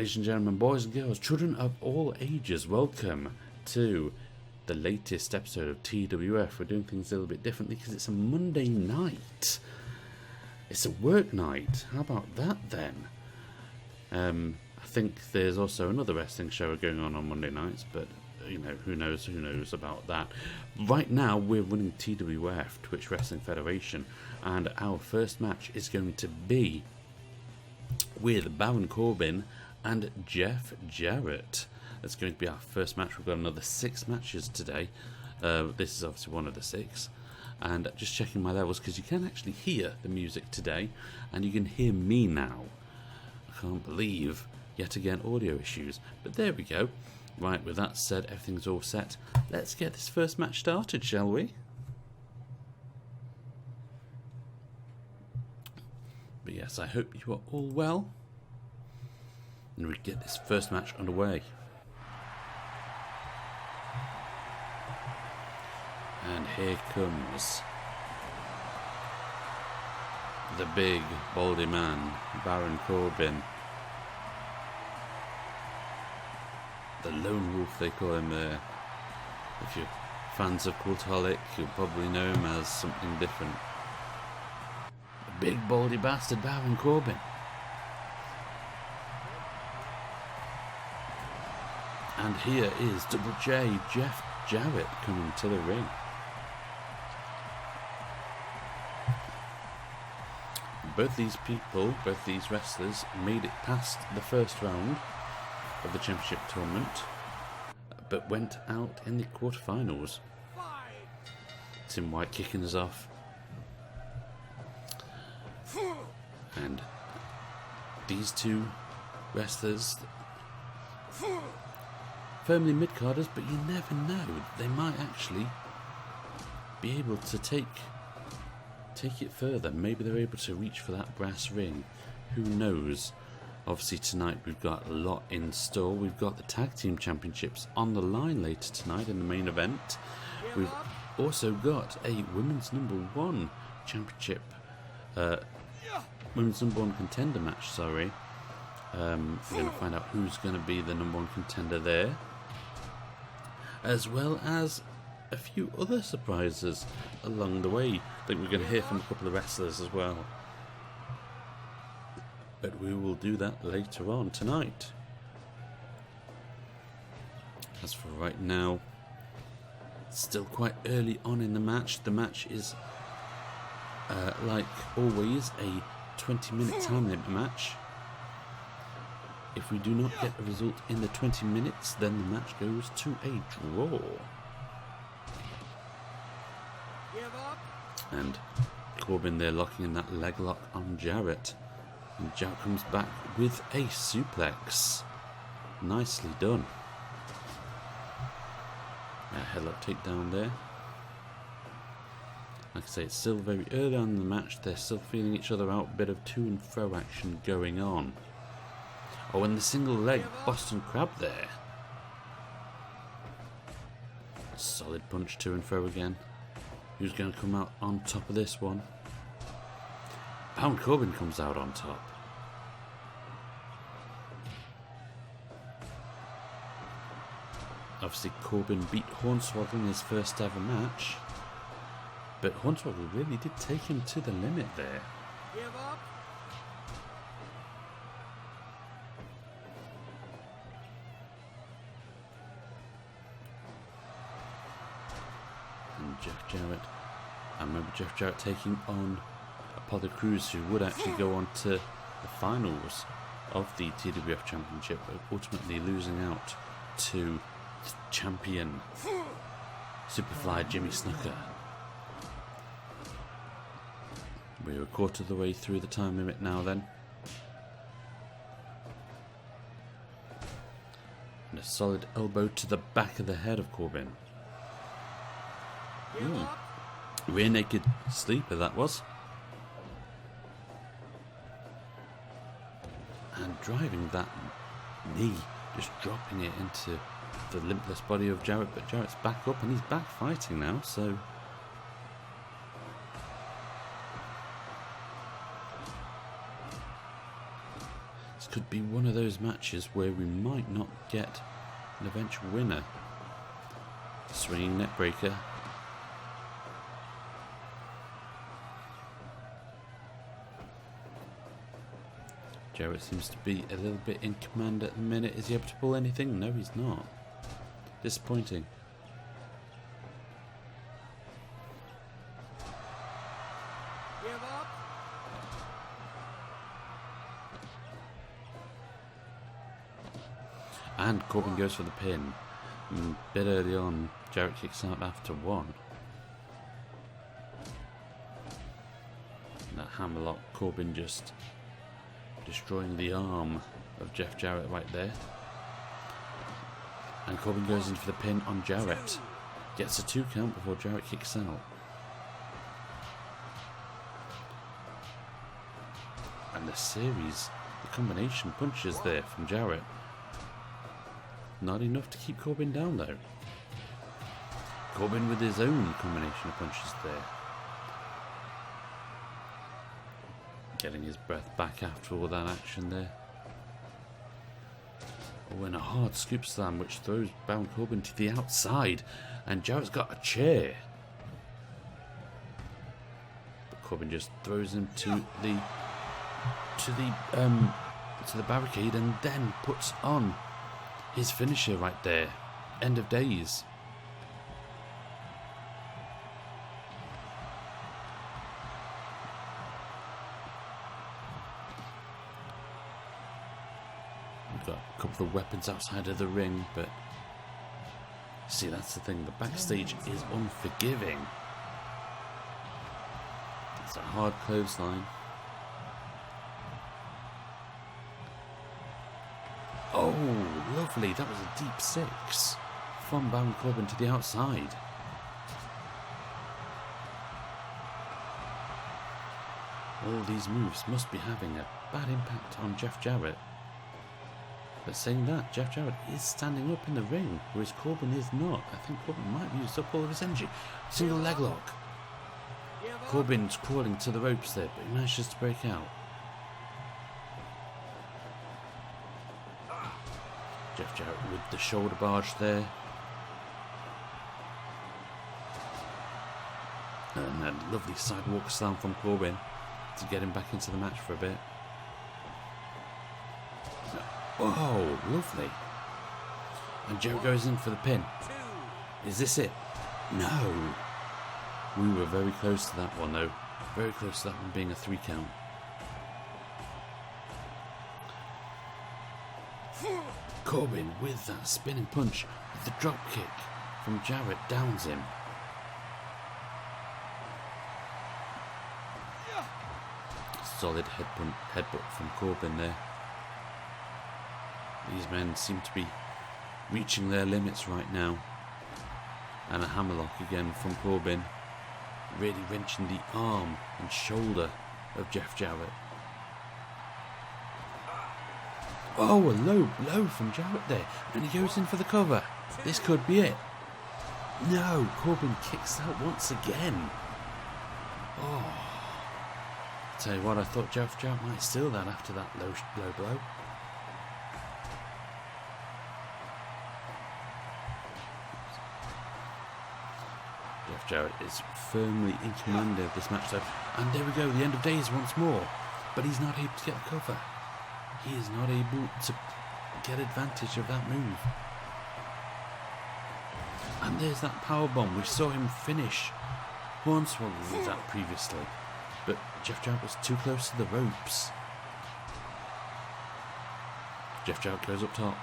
Ladies and gentlemen, boys and girls, children of all ages, welcome to the latest episode of TWF. We're doing things a little bit differently because it's a Monday night. It's a work night. How about that then? I think there's also another wrestling show going on Monday nights, but you know, who knows about that. Right now we're running TWF, Twitch Wrestling Federation, and our first match is going to be with Baron Corbyn and Jeff Jarrett. That's going to be our first match. We've got another 6 matches today. This is obviously one of the 6. And just checking my levels, because you can actually hear the music today, and you can hear me now. I can't believe, yet again, audio issues. But there we go. Right, with that said, everything's all set. Let's get this first match started, shall we? But yes, I hope you are all well, and we get this first match underway. And here comes the big, baldy man, Baron Corbyn. The lone wolf, they call him there. If you're fans of Cultaholic, you'll probably know him as something different. The big, baldy bastard, Baron Corbyn. And here is Double J, Jeff Jarrett, coming to the ring. Both these people, both these wrestlers, made it past the first round of the championship tournament, but went out in the quarterfinals. Tim White kicking us off. And these two wrestlers, firmly mid-carders, but you never know. They might actually be able to take it further. Maybe they're able to reach for that brass ring. Who knows? Obviously tonight we've got a lot in store. We've got the tag team championships on the line later tonight in the main event. We've also got a women's number 1 championship, women's number 1 contender match, sorry. We're going to find out who's going to be the number 1 contender there, as well as a few other surprises along the way. I think we're going to hear from a couple of wrestlers as well, but we will do that later on tonight. As for right now, it's still quite early on in the match. The match is, like always, a 20-minute time limit match. If we do not get a result in the 20 minutes, then the match goes to a draw. And Corbyn there locking in that leg lock on Jarrett. And Jarrett comes back with a suplex. Nicely done. Headlock takedown there. Like I say, it's still very early on in the match. They're still feeling each other out. Bit of to and fro action going on. Oh, and the single leg Boston Crab there. Solid punch to and fro again. Who's going to come out on top of this one? Baron Corbyn comes out on top. Obviously Corbyn beat Hornswoggle in his first ever match, but Hornswoggle really did take him to the limit there. Give up. Jeff Jarrett. I remember Jeff Jarrett taking on Apollo Crews, who would actually go on to the finals of the TWF Championship, but ultimately losing out to the champion Superfly Jimmy Snuka. We're a quarter of the way through the time limit now then. And a solid elbow to the back of the head of Corbyn. Rear naked sleeper that was. And driving that knee, just dropping it into the limpless body of Jarrett, but Jarrett's back up and he's back fighting now, so could be one of those matches where we might not get an eventual winner. Swinging neckbreaker. Jarrett seems to be a little bit in command at the minute. Is he able to pull anything? No, he's not. Disappointing. And Corbyn goes for the pin. A bit early on, Jarrett kicks out after one. And that hammerlock, Corbyn just destroying the arm of Jeff Jarrett right there. And Corbyn goes in for the pin on Jarrett. Gets a 2 count before Jarrett kicks out. And the series, the combination punches there from Jarrett. Not enough to keep Corbyn down though. Corbyn with his own combination of punches there. Getting his breath back after all that action there. Oh, and a hard scoop slam which throws Baron Corbyn to the outside. And Jarrett's got a chair. But Corbyn just throws him to the barricade and then puts on his finisher right there. End of days. We've got a couple of weapons outside of the ring, but see, that's the thing. The backstage is unforgiving. It's a hard clothesline. Oh, lovely. That was a deep 6 from Baron Corbyn to the outside. All these moves must be having a bad impact on Jeff Jarrett. But saying that, Jeff Jarrett is standing up in the ring, whereas Corbyn is not. I think Corbyn might have used up all of his energy. Single leg lock. Corbyn's crawling to the ropes there, but he manages to break out. Jeff Jarrett with the shoulder barge there. And a lovely sidewalk slam from Corbyn to get him back into the match for a bit. Oh, lovely. And Jarrett goes in for the pin. Is this it? No. We were very close to that one though. Very close to that one being a 3 count. Corbyn with that spinning punch with the drop kick from Jarrett downs him. Solid headbutt from Corbyn there. These men seem to be reaching their limits right now. And a hammerlock again from Corbyn, really wrenching the arm and shoulder of Jeff Jarrett. Oh, a low blow from Jarrett there, and he goes in for the cover. This could be it. No, Corbyn kicks out once again. Oh, tell you what, I thought Jeff Jarrett might steal that after that low blow. Jeff Jarrett is firmly in command of this match though, and there we go, the end of days once more, but he's not able to get the cover. He is not able to get advantage of that move. And there's that powerbomb. We saw him finish Hornswoggle with that previously. But Jeff Jarrett was too close to the ropes. Jeff Jarrett goes up top.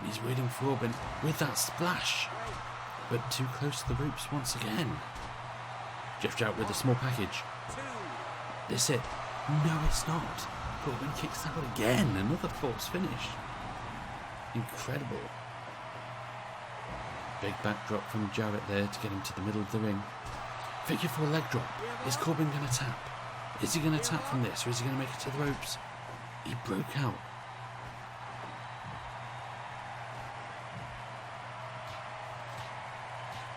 He's waiting for Corbyn with that splash. But too close to the ropes once again. Jeff Jarrett with a small package. This it. No, it's not. Corbyn kicks out again. Another false finish. Incredible. Big backdrop from Jarrett there to get him to the middle of the ring. Figure 4 leg drop. Is Corbyn going to tap? Is he going to tap from this, or is he going to make it to the ropes? He broke out.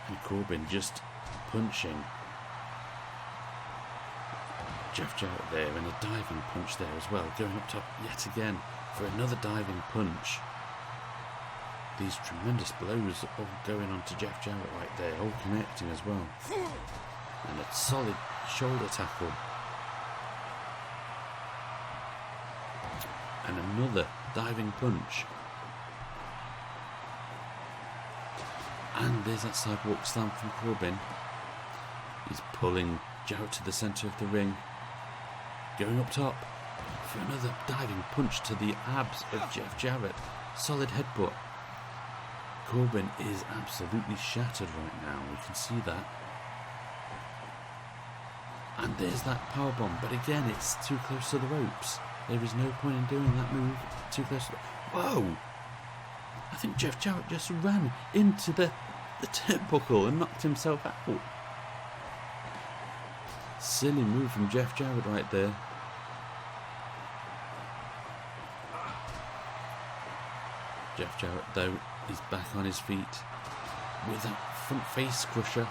And Corbyn just punching. Jeff Jarrett there, and a diving punch there as well, going up top yet again for another diving punch. These tremendous blows all going on to Jeff Jarrett right there, all connecting as well. And a solid shoulder tackle. And another diving punch. And there's that sidewalk slam from Corbyn. He's pulling Jarrett to the centre of the ring. Going up top for another diving punch to the abs of Jeff Jarrett. Solid headbutt. Corbyn is absolutely shattered right now. We can see that. And there's that powerbomb. But again, it's too close to the ropes. There is no point in doing that move. Too close to the... Whoa! I think Jeff Jarrett just ran into the turnbuckle and knocked himself out. Silly move from Jeff Jarrett right there. Jeff Jarrett, though, is back on his feet with that front face crusher.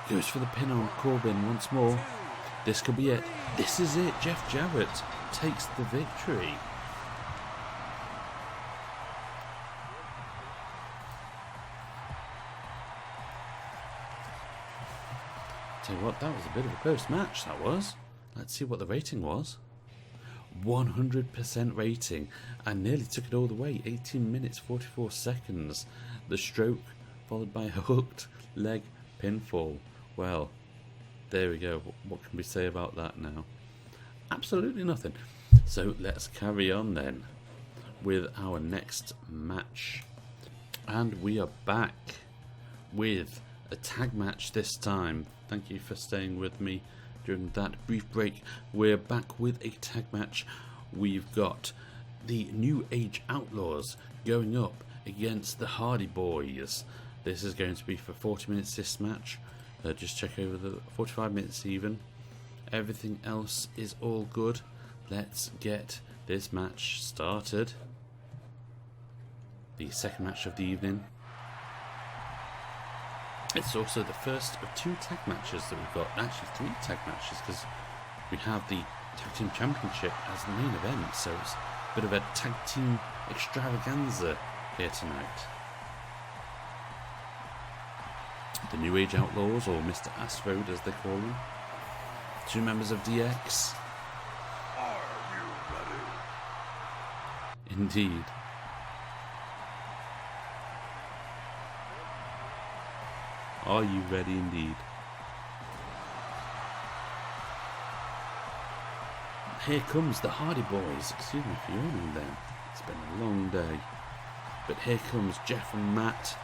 Goes for the pin on Corbyn once more. This could be it. This is it. Jeff Jarrett takes the victory. Tell you what, that was a bit of a close match, that was. Let's see what the rating was. 100% rating. I nearly took it all the way. 18 minutes 44 seconds. The stroke followed by a hooked leg pinfall. Well, there we go. What can we say about that now? Absolutely nothing. So let's carry on then with our next match. And we are back with a tag match this time. Thank you for staying with me during that brief break. We're back with a tag match. We've got the New Age Outlaws going up against the Hardy Boys. This is going to be for 40 minutes, this match. Just check over the 45 minutes even. Everything else is all good. Let's get this match started. The second match of the evening. It's also the first of 2 tag matches that we've got. Actually 3 tag matches, because we have the Tag Team Championship as the main event. So it's a bit of a tag team extravaganza here tonight. The New Age Outlaws, or Mr. Asfode as they call him. 2 members of DX. Are you ready? Indeed. Are you ready indeed? Here comes the Hardy Boys. Excuse me for yawning then. It's been a long day. But here comes Jeff and Matt,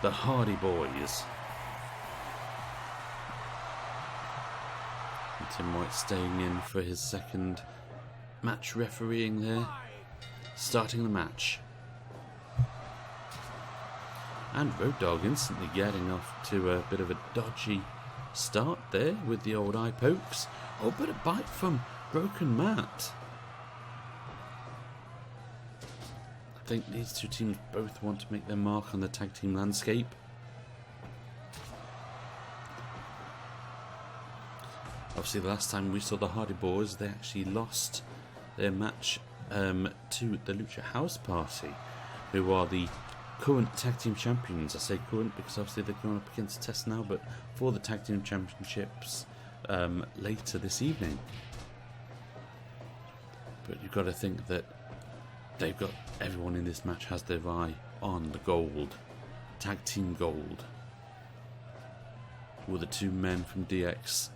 the Hardy Boys. And Tim White staying in for his second match refereeing there. Starting the match. And Road Dogg instantly getting off to a bit of a dodgy start there with the old eye pokes. Oh, but a bite from Broken Matt. I think these 2 teams both want to make their mark on the tag team landscape. Obviously, the last time we saw the Hardy Boys, they actually lost their match to the Lucha House Party, who are the current tag team champions. I say current because obviously they're going up against Test now, but for the tag team championships later this evening. But you've got to think that they've got everyone in this match has their eye on the gold, tag team gold. Will the 2 men from DX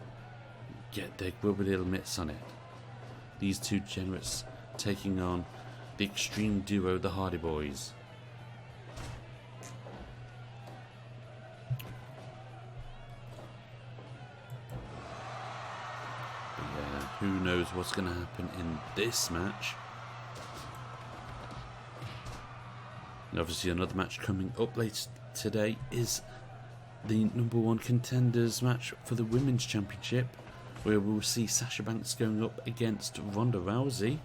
get their grubby little mitts on it? These 2 degenerates taking on the extreme duo, the Hardy Boys. Who knows what's going to happen in this match. And obviously another match coming up later today is the #1 contenders match for the Women's Championship, where we'll see Sasha Banks going up against Ronda Rousey.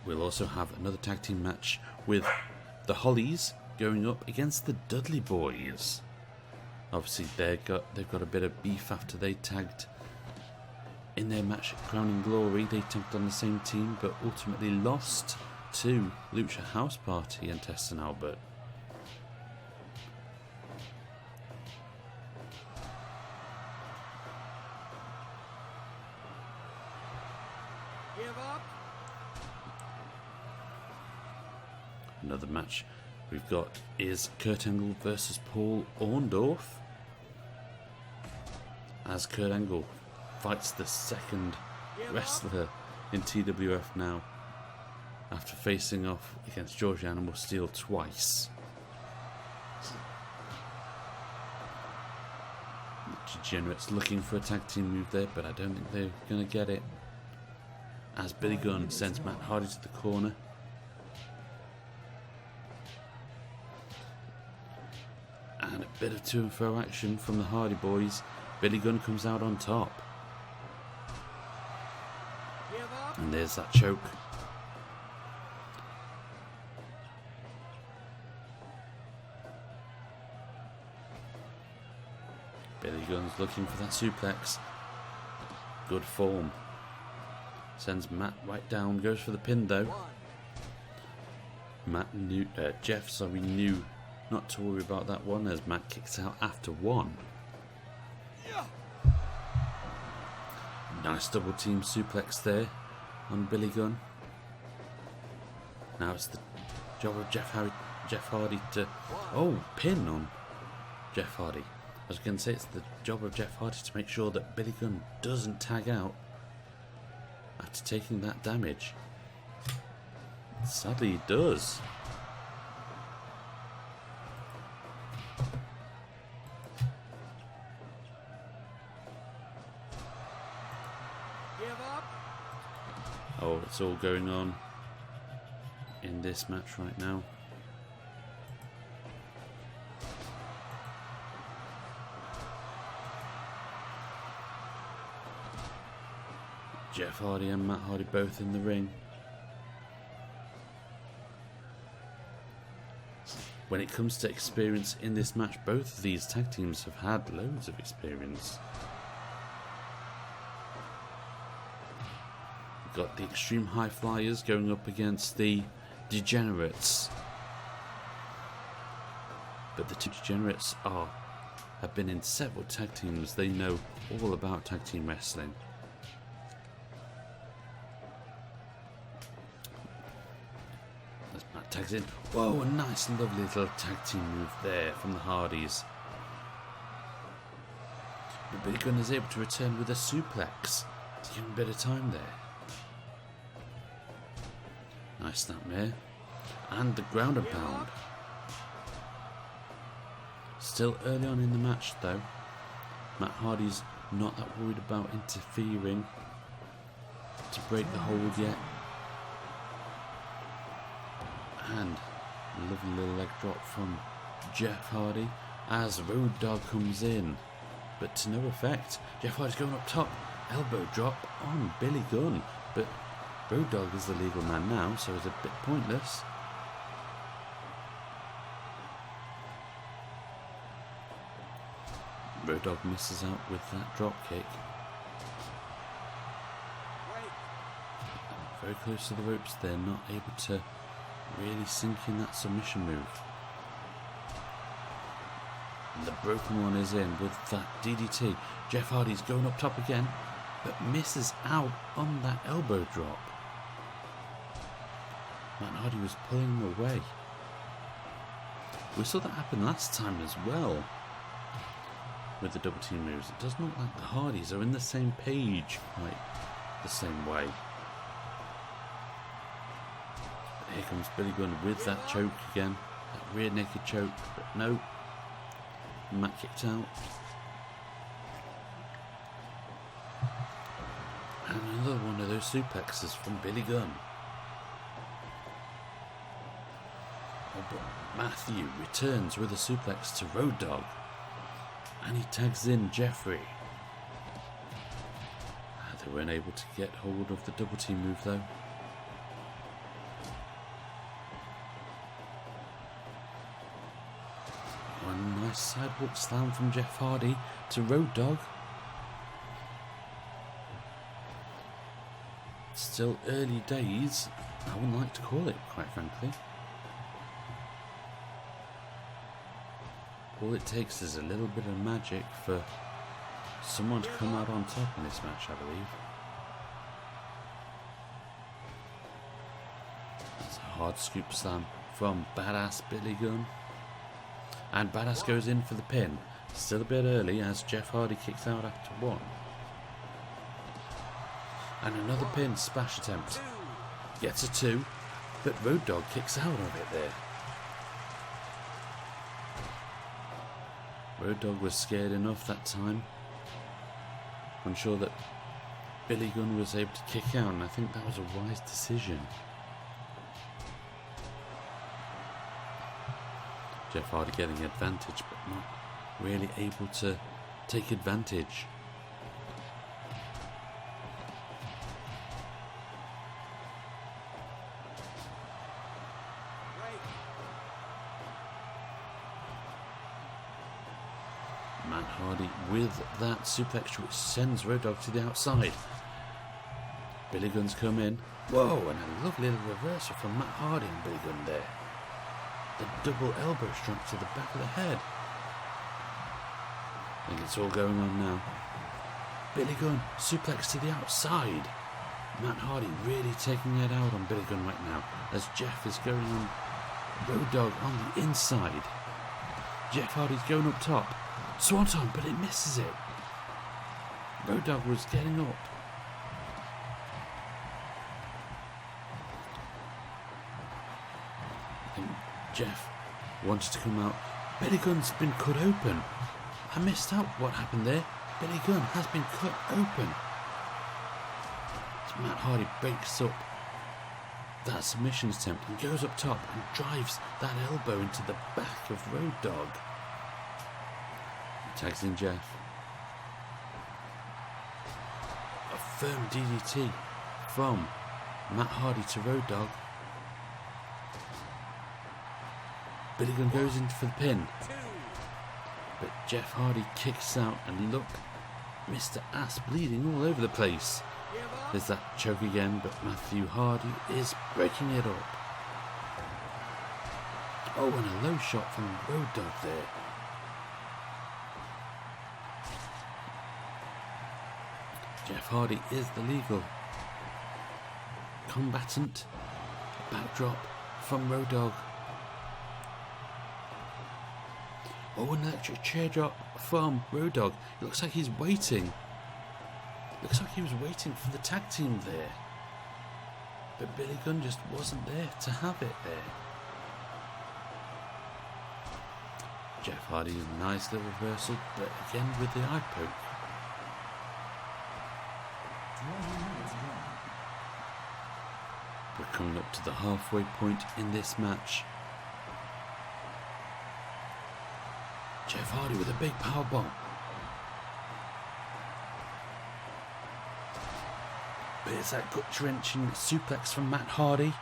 We'll also have another tag team match with the Hollies going up against the Dudley Boys. Obviously they've got a bit of beef after they tagged in their match at Crowning Glory, they tagged on the same team but ultimately lost to Lucha House Party and Tess and Albert. Give up. Another match we've got is Kurt Angle versus Paul Orndorff, as Kurt Angle fights the second wrestler in TWF now, after facing off against George Animal Steel twice. The Degenerates looking for a tag team move there, but I don't think they're going to get it, as Billy Gunn sends Matt Hardy to the corner. And a bit of to and fro action from the Hardy Boys. Billy Gunn comes out on top. And there's that choke. Billy Gunn's looking for that suplex. Good form. Sends Matt right down. Goes for the pin though. Jeff knew not to worry about that one, as Matt kicks out after one. Nice double team suplex there on Billy Gunn. Now it's the job of Jeff Hardy to... Oh, pin on Jeff Hardy. I was going to say it's the job of Jeff Hardy to make sure that Billy Gunn doesn't tag out after taking that damage. Sadly, he does. Oh, it's all going on in this match right now. Jeff Hardy and Matt Hardy both in the ring. When it comes to experience in this match, both of these tag teams have had loads of experience. Got the Extreme High Flyers going up against the Degenerates. But the two Degenerates have been in several tag teams. They know all about tag team wrestling. As Matt tags in. Whoa, a nice lovely little tag team move there from the Hardys. But Billy Gunn is able to return with a suplex to give him a bit of time there. Nice snapmare. And the ground and pound. Still early on in the match though. Matt Hardy's not that worried about interfering to break the hold yet. And a lovely little leg drop from Jeff Hardy as Road Dogg comes in. But to no effect. Jeff Hardy's going up top. Elbow drop on Billy Gunn. But Road Dogg is the legal man now, so it's a bit pointless. Road Dogg misses out with that drop kick. Very close to the ropes, they're not able to really sink in that submission move. And the broken one is in with that DDT. Jeff Hardy's going up top again, but misses out on that elbow drop. Matt Hardy was pulling him away. We saw that happen last time as well with the double team moves. It doesn't look like the Hardys are in the same page quite the same way. But here comes Billy Gunn with that choke again, that rear naked choke, but no. Matt kicked out. And another one of those suplexes from Billy Gunn. Oh, but Matthew returns with a suplex to Road Dogg. And he tags in Jeffrey. They weren't able to get hold of the double team move though. One nice sidewalk slam from Jeff Hardy to Road Dogg. still early days. I wouldn't like to call it, quite frankly. All it takes is a little bit of magic for someone to come out on top in this match, I believe. That's a hard scoop slam from Badass Billy Gunn. And Badass goes in for the pin. Still a bit early as Jeff Hardy kicks out after one. And another pin splash attempt. Gets a 2, but Road Dogg kicks out of it there. Road Dogg was scared enough that time. I'm sure that Billy Gunn was able to kick out, and I think that was a wise decision. Jeff Hardy getting advantage, but not really able to take advantage. Matt Hardy with that suplex which sends Road Dogg to the outside. Billy Gunn's come in. Whoa, and a lovely little reversal from Matt Hardy and Billy Gunn there. The double elbow strike to the back of the head. I think it's all going on now. Billy Gunn suplex to the outside. Matt Hardy really taking it out on Billy Gunn right now as Jeff is going on Road Dogg on the inside. Jeff Hardy's going up top. Swanton, but it misses it. Road Dogg was getting up. And Jeff wanted to come out. Billy Gunn's been cut open. I missed out what happened there. Billy Gunn has been cut open. So Matt Hardy breaks up that submission attempt and goes up top and drives that elbow into the back of Road Dogg. Tags in Jeff. A firm DDT from Matt Hardy to Road Dogg. Billy Gunn goes in for the pin. But Jeff Hardy kicks out and look, Mr. Ass bleeding all over the place. There's that choke again, but Matthew Hardy is breaking it up. Oh, and a low shot from Road Dogg there. Jeff Hardy is the legal combatant. Backdrop from Road Dogg. Oh, an electric chair drop from Road Dogg. It looks like he's waiting. Looks like he was waiting for the tag team there. But Billy Gunn just wasn't there to have it there. Jeff Hardy, a nice little reversal, but again with the eye poke. We're coming up to the halfway point in this match. Jeff Hardy with a big powerbomb. But it's that gut-wrenching suplex from Matt Hardy.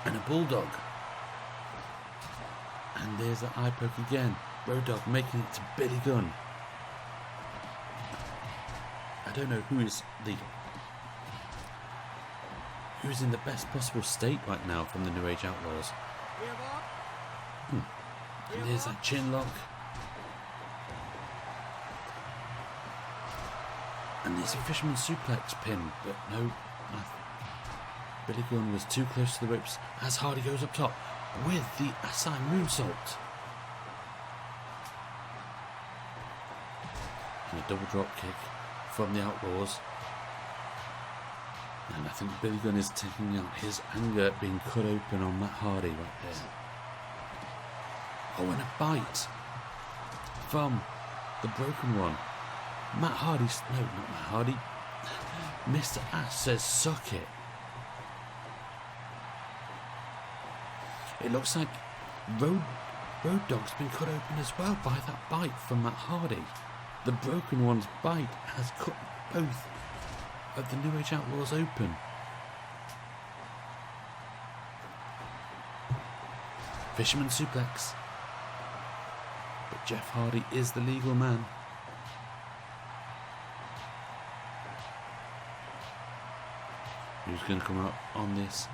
And a bulldog. And there's the eye poke again. Road Dogg making it to Billy Gunn. I don't know who's in the best possible state right now from the New Age Outlaws. And there's that chin lock. And there's a fisherman suplex pin, but no. Billy Gunn was too close to the ropes as Hardy goes up top with the Asai moonsault. And a double drop kick from the Outlaws. And I think Billy Gunn is taking out his anger at being cut open on Matt Hardy right there. Oh, and a bite from the broken one. No, not Matt Hardy. Mr. Ass says suck it. It looks like Road Dogg's been cut open as well by that bite from Matt Hardy. The broken one's bite has cut both of the New Age Outlaws open. Fisherman suplex. But Jeff Hardy is the legal man. Who's going to come out on this?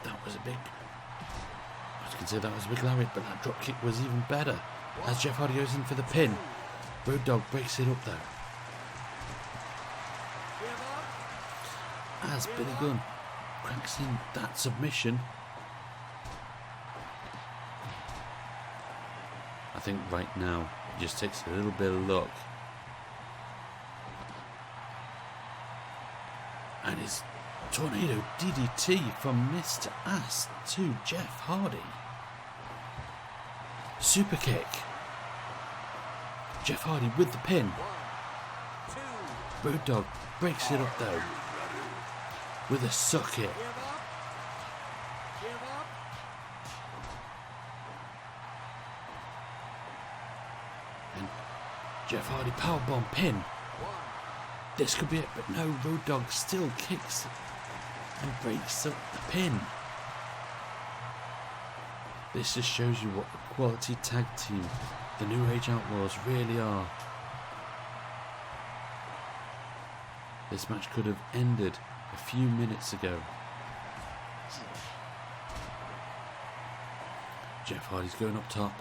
That was a big... I was going to say that was a big lariat, but that drop kick was even better. As Jeff Hardy goes in for the pin. Road Dogg breaks it up though. As Billy Gunn cranks in that submission. I think right now it just takes a little bit of luck. And his tornado DDT from Mr. Ass to Jeff Hardy. Super kick. Jeff Hardy with the pin. Road Dogg breaks it up though with a suck it. And Jeff Hardy powerbomb pin. This could be it, but no, Road Dogg still kicks and breaks up the pin. This just shows you what a quality tag team the New Age Outlaws really are. This match could have ended a few minutes ago. Jeff Hardy's going up top.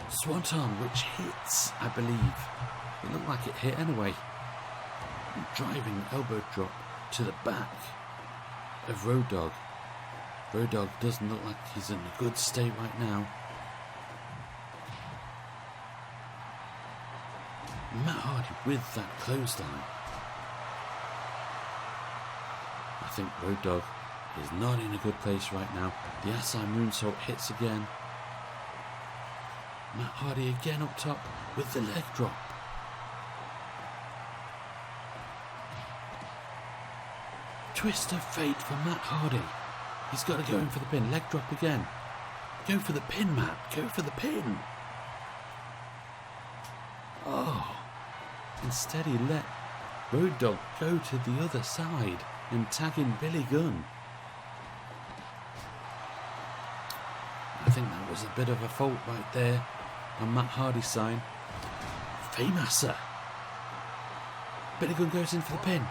Swanton, which hits, I believe. It looked like it hit anyway. Driving elbow drop to the back of Road Dogg. Road Dogg doesn't look like he's in a good state right now. Matt Hardy with that clothesline. I think Road Dogg is not in a good place right now. The Asai moonsault hits again. Matt Hardy again up top with the leg drop. Twist of fate for Matt Hardy. He's got to go in for the pin. Leg drop again. Go for the pin, Matt. Go for the pin. Oh. Instead he let Road Dogg go to the other side and tag in Billy Gunn. I think that was a bit of a fault right there on Matt Hardy's side. Famouser. Billy Gunn goes in for the pin.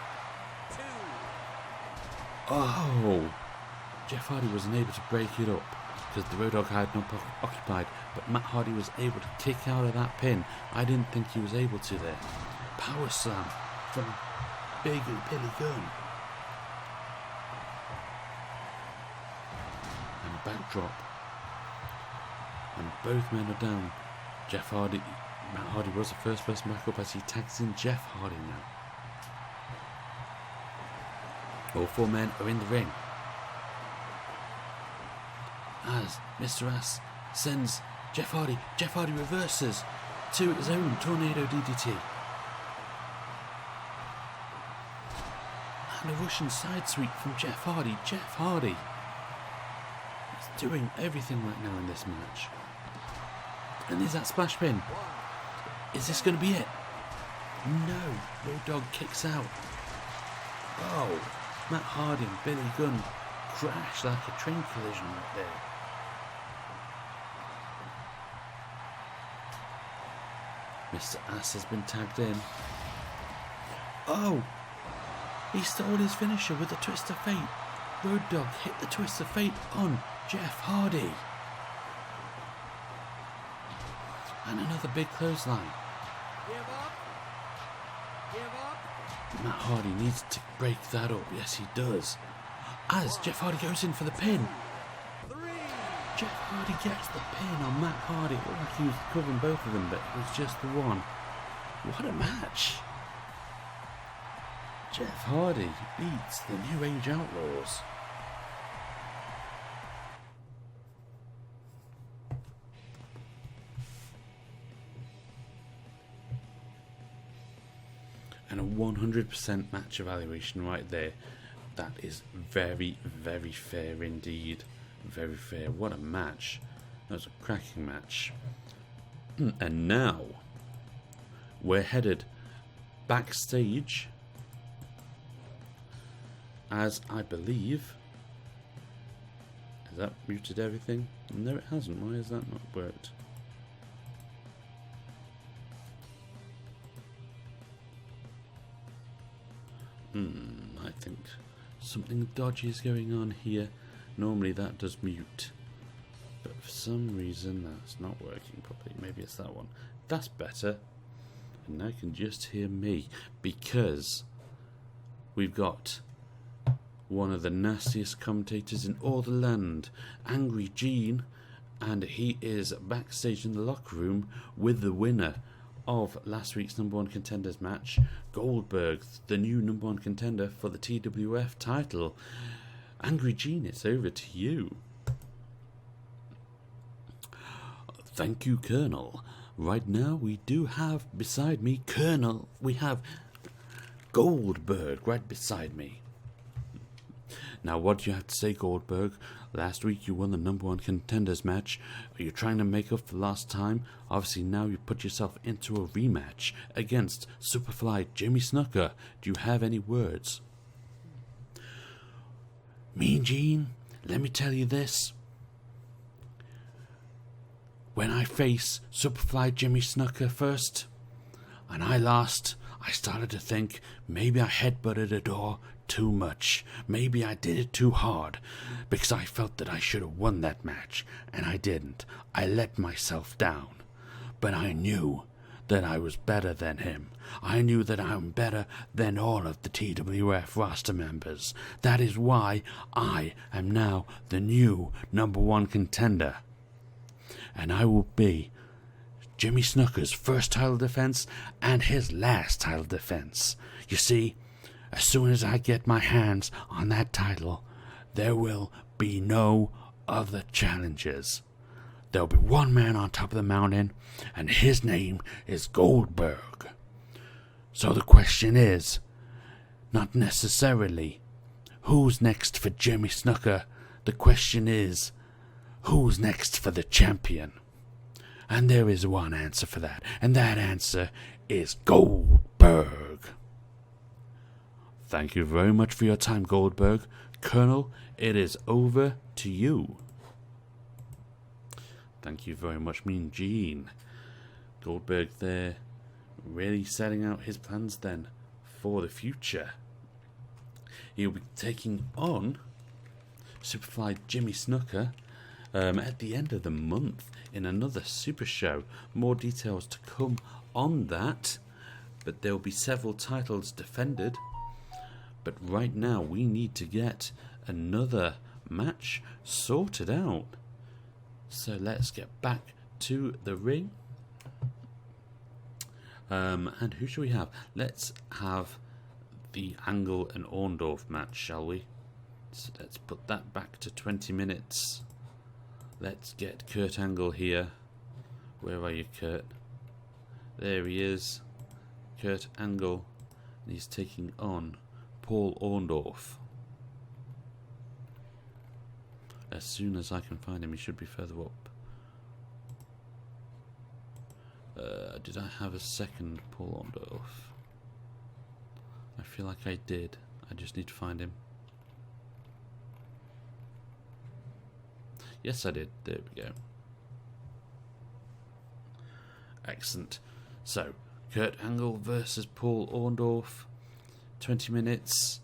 Oh. Jeff Hardy wasn't able to break it up because the Road Dogg had not occupied, but Matt Hardy was able to kick out of that pin. I didn't think he was able to there. Power slam from Big Billy Gunn. And a backdrop. And both men are down. Matt Hardy was the first person back up as he tags in Jeff Hardy now. All four men are in the ring. As Mr. Ass sends Jeff Hardy reverses to his own tornado DDT. And a Russian side sweep from Jeff Hardy. Jeff Hardy is doing everything right now in this match. And there's that splash pin. Is this going to be it? No. Road Dogg kicks out. Oh. Matt Hardy and Billy Gunn crash like a train collision right there. Mr. Ass has been tagged in. Oh! He stole his finisher with the twist of fate. Road Dogg hit the twist of fate on Jeff Hardy. And another big clothesline. Give up. Give up. Matt Hardy needs to break that up. Yes, he does. As Jeff Hardy goes in for the pin. Jeff Hardy gets the pin on Matt Hardy. It looked like he was covering both of them, but it was just the one. What a match. Jeff Hardy beats the New Age Outlaws. And a 100% match evaluation right there. That is very, very fair indeed. Very fair. What a match. That was a cracking match. And now we're headed backstage as I believe... Has that muted everything? No, it hasn't. Why has that not worked? I think Something dodgy is going on here. Normally that does mute, but for some reason that's not working properly. Maybe it's that one. That's better. And now you can just hear me, because we've got one of the nastiest commentators in all the land, Angry Gene, and he is backstage in the locker room with the winner of last week's number one contenders match, Goldberg, the new number one contender for the TWF title. Angry Gene, it's over to you. Thank you, Colonel. Right now we do have beside me, Colonel, we have Goldberg right beside me. Now what do you have to say, Goldberg? Last week you won the number one contenders match. Are you trying to make up for last time? Obviously now you put yourself into a rematch against Superfly Jimmy Snuka. Do you have any words? Mean Gene, let me tell you this. When I faced Superfly Jimmy Snuka first, and I lost, I started to think maybe I headbutted a door too much. Maybe I did it too hard, because I felt that I should have won that match, and I didn't. I let myself down. But I knew that I was better than him. I knew that I'm better than all of the TWF roster members. That is why I am now the new number one contender. And I will be Jimmy Snuka's first title defense and his last title defense. You see, as soon as I get my hands on that title, there will be no other challenges. There'll be one man on top of the mountain, and his name is Goldberg. So the question is, not necessarily, who's next for Jimmy Snuka? The question is, who's next for the champion? And there is one answer for that, and that answer is Goldberg. Thank you very much for your time, Goldberg. Colonel, it is over to you. Thank you very much, Mean Gene. Goldberg there, really setting out his plans then for the future. He'll be taking on Superfly Jimmy Snuka at the end of the month in another super show. More details to come on that, but there will be several titles defended. But right now we need to get another match sorted out. So let's get back to the ring. And who should we have? Let's have the Angle and Orndorff match, shall we? So let's put that back to 20 minutes. Let's get Kurt Angle here. Where are you, Kurt? There he is. Kurt Angle. And he's taking on Paul Orndorff. As soon as I can find him, he should be further up. Did I have a second Paul Orndorff? I feel like I did. I just need to find him. Yes, I did. There we go. Excellent. So, Kurt Angle versus Paul Orndorff. 20 minutes.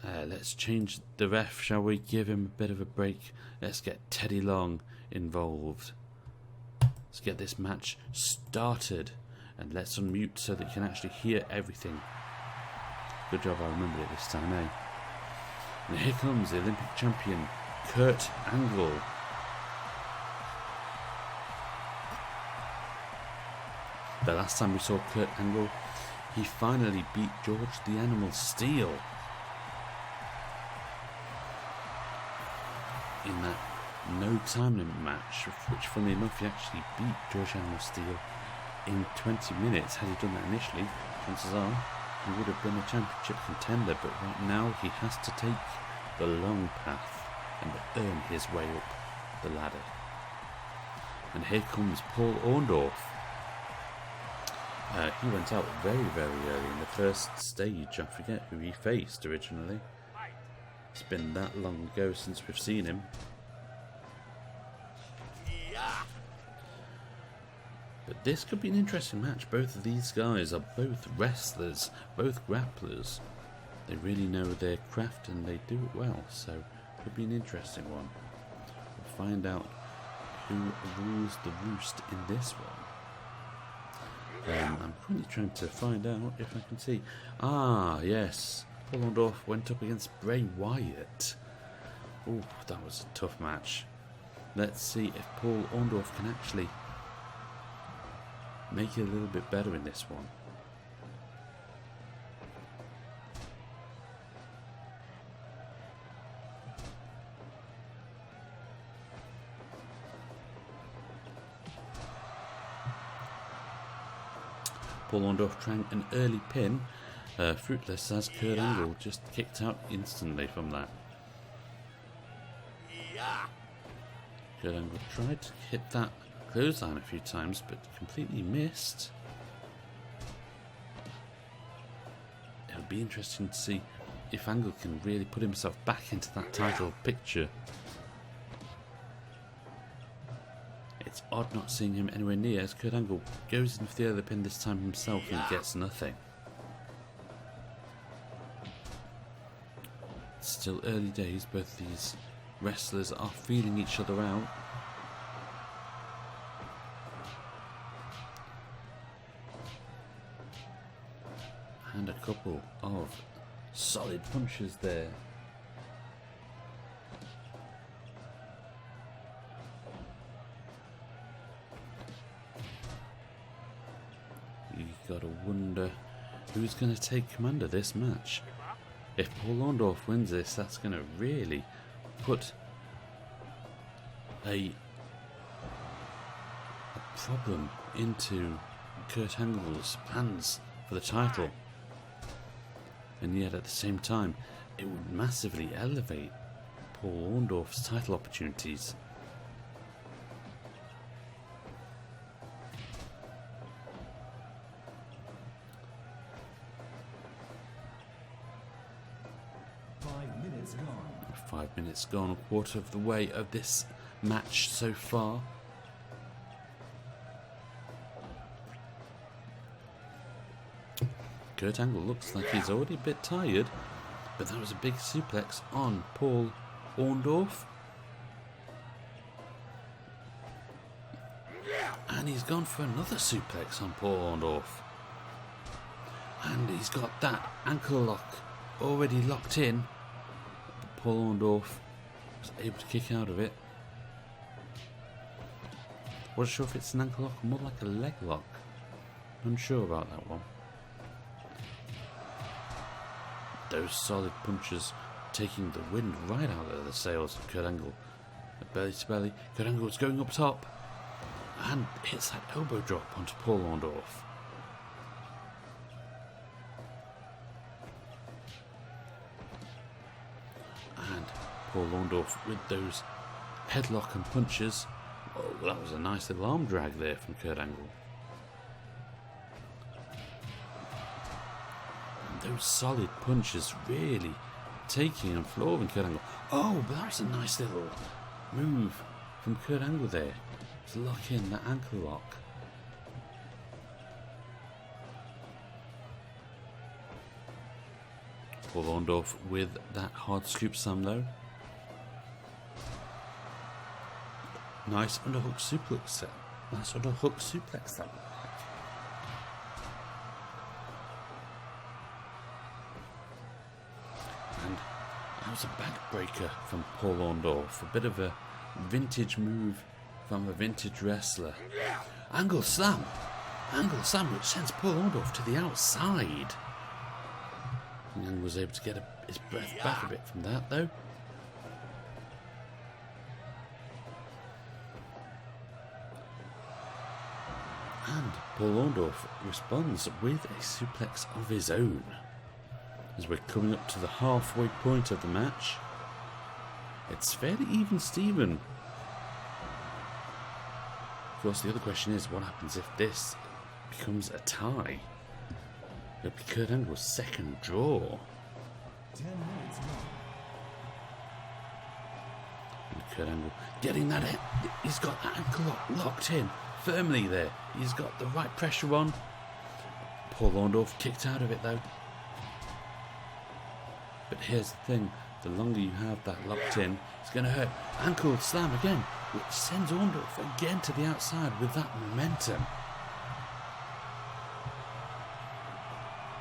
Let's change the ref, shall we? Give him a bit of a break. Let's get Teddy Long involved. Let's get this match started. And let's unmute so that you can actually hear everything. Good job I remembered it this time, eh? And here comes the Olympic champion, Kurt Angle. The last time we saw Kurt Angle, he finally beat George the Animal Steele in that no time limit match, which funnily enough he actually beat George Animal Steele in 20 minutes. Had he done that initially, chances are he would have been a championship contender, but right now he has to take the long path and earn his way up the ladder. And here comes Paul Orndorff. He went out very, very early in the first stage. I forget who he faced originally. It's been that long ago since we've seen him. But this could be an interesting match. Both of these guys are both wrestlers, both grapplers. They really know their craft and they do it well, so it'll be an interesting one. We'll find out who rules the roost in this one. I'm currently trying to find out if I can see. Ah, yes. Paul Orndorff went up against Bray Wyatt. Oh, that was a tough match. Let's see if Paul Orndorff can actually make it a little bit better in this one. Paul Orndorff trying an early pin, fruitless as Kurt Angle just kicked out instantly from that. Kurt Angle tried to hit that clothesline a few times but completely missed. It'll be interesting to see if Angle can really put himself back into that title picture. It's odd not seeing him anywhere near as Kurt Angle goes in for the other pin this time himself and gets nothing. It's still early days, both these wrestlers are feeling each other out. And a couple of solid punches there. Gotta wonder who's going to take command of this match. If Paul Orndorff wins this, that's going to really put a problem into Kurt Angle's plans for the title. And yet at the same time, it would massively elevate Paul Orndorff's title opportunities. Gone. 5 minutes gone, a quarter of the way of this match so far. Kurt Angle looks like he's already a bit tired, but that was a big suplex on Paul Orndorff. And he's gone for another suplex on Paul Orndorff. And he's got that ankle lock already locked in. Paul Orndorff was able to kick out of it. Wasn't sure if it's an ankle lock or more like a leg lock. Unsure about that one. Those solid punches taking the wind right out of the sails of Kurt Angle. Belly to belly, Kurt Angle is going up top and hits that elbow drop onto Paul Orndorff. And Paul Orndorff with those headlock and punches. Oh, that was a nice little arm drag there from Kurt Angle. And those solid punches really taking and flooring Kurt Angle. Oh, but that was a nice little move from Kurt Angle there to lock in that ankle lock. Paul Orndorff with that hard scoop slam though. Nice underhook suplex set. Nice underhook suplex that. And that was a backbreaker from Paul Orndorff. A bit of a vintage move from a vintage wrestler. Angle slam. Angle slam which sends Paul Orndorff to the outside. And was able to get his breath back a bit from that though. And Paul Orndorff responds with a suplex of his own. As we're coming up to the halfway point of the match. It's fairly even Steven. Of course the other question is what happens if this becomes a tie? It'll be Kurt Angle's second draw. 10 minutes gone. And Kurt Angle getting that hit. He's got that ankle locked in firmly there. He's got the right pressure on. Paul Orndorff kicked out of it though. But here's the thing, the longer you have that locked in, it's going to hurt. Ankle slam again, which sends Orndorff again to the outside with that momentum.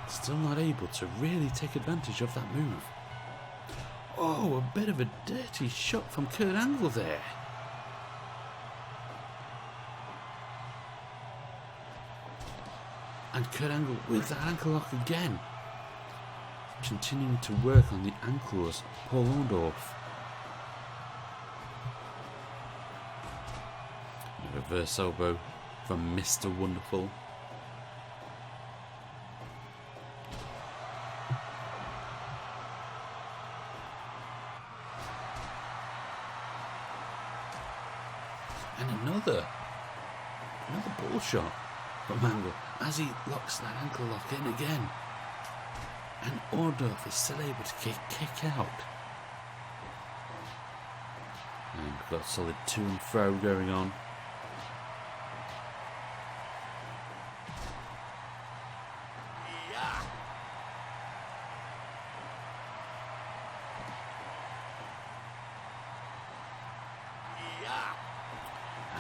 Still not able to really take advantage of that move. Oh, a bit of a dirty shot from Kurt Angle there. And Kurt Angle with that ankle lock again. Continuing to work on the ankles, Paul Orndorff. A reverse elbow from Mr. Wonderful. And another ball shot from Angle as he locks that ankle lock in again. And Orndorff is still able to kick out. And we've got a solid to and fro going on.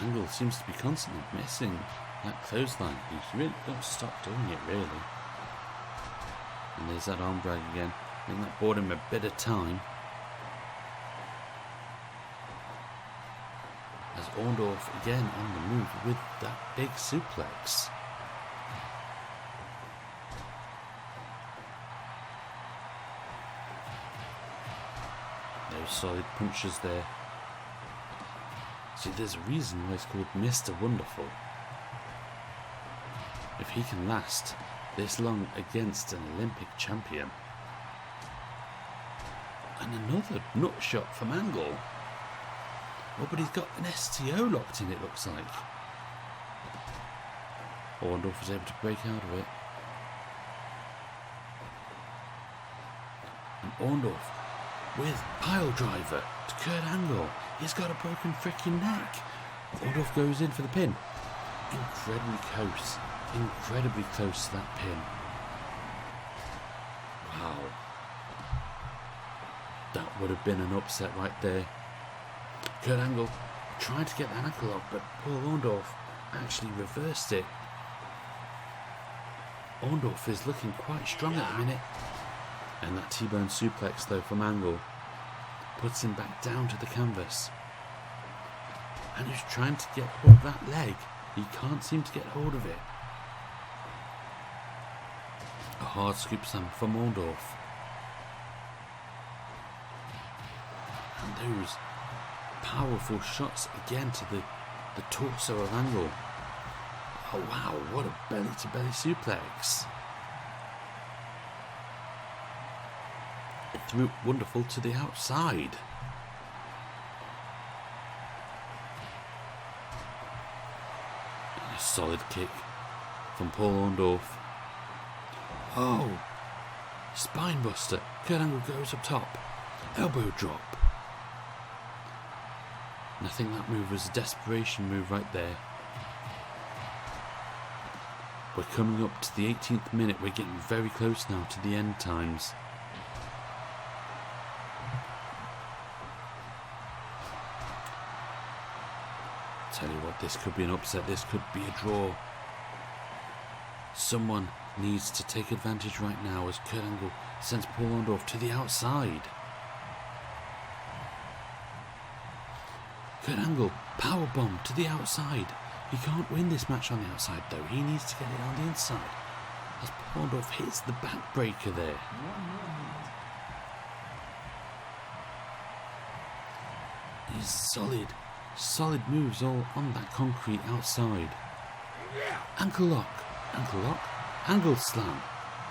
Angle seems to be constantly missing that clothesline. He's really got to stop doing it, really. And there's that arm drag again. I think that bought him a bit of time. As Orndorff again on the move with that big suplex. Those solid punches there. See, there's a reason why it's called Mr. Wonderful. If he can last this long against an Olympic champion. And another nut shot from Angle. Oh, but he's got an STO locked in, it looks like. Orndorff was able to break out of it. And Orndorff with pile driver to Kurt Angle. He's got a broken freaking neck. Orndorff goes in for the pin. Incredibly close to that pin. Wow. That would have been an upset right there. Kurt Angle tried to get that ankle lock, but Paul Orndorff actually reversed it. Orndorff is looking quite strong at the minute. And that T-bone suplex though from Angle puts him back down to the canvas. And he's trying to get hold of that leg. He can't seem to get hold of it. A hard scoop slam from Orndorff. And those powerful shots again to the torso of Angle. Oh wow, what a belly to belly suplex. It threw Wonderful to the outside. And a solid kick from Paul Orndorff. Oh, spine buster. Kurt Angle goes up top. Elbow drop. And I think that move was a desperation move right there. We're coming up to the 18th minute. We're getting very close now to the end times. Tell you what, this could be an upset. This could be a draw. Someone needs to take advantage right now as Kurt Angle sends Paul Orndorff to the outside. Kurt Angle, powerbomb to the outside. He can't win this match on the outside though. He needs to get it on the inside. As Paul Orndorff hits the backbreaker there. These solid moves all on that concrete outside. Ankle lock, angle slam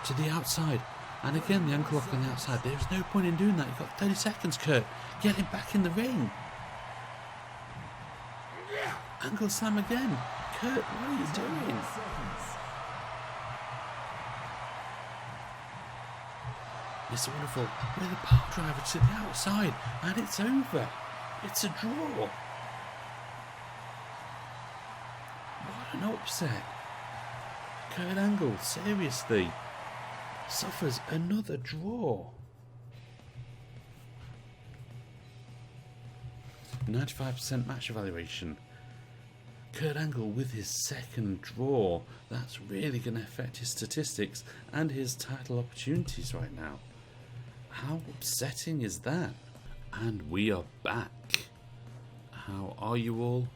to the outside. And again the ankle lock on the outside. There's no point in doing that. You've got 30 seconds, Kurt. Get him back in the ring. Ankle slam again. Kurt, what are you doing? Mr. Wonderful with a power driver to the outside. And it's over. It's a draw. What an upset. Kurt Angle, seriously, suffers another draw. 95% match evaluation. Kurt Angle with his second draw. That's really going to affect his statistics and his title opportunities right now. How upsetting is that? And we are back. How are you all?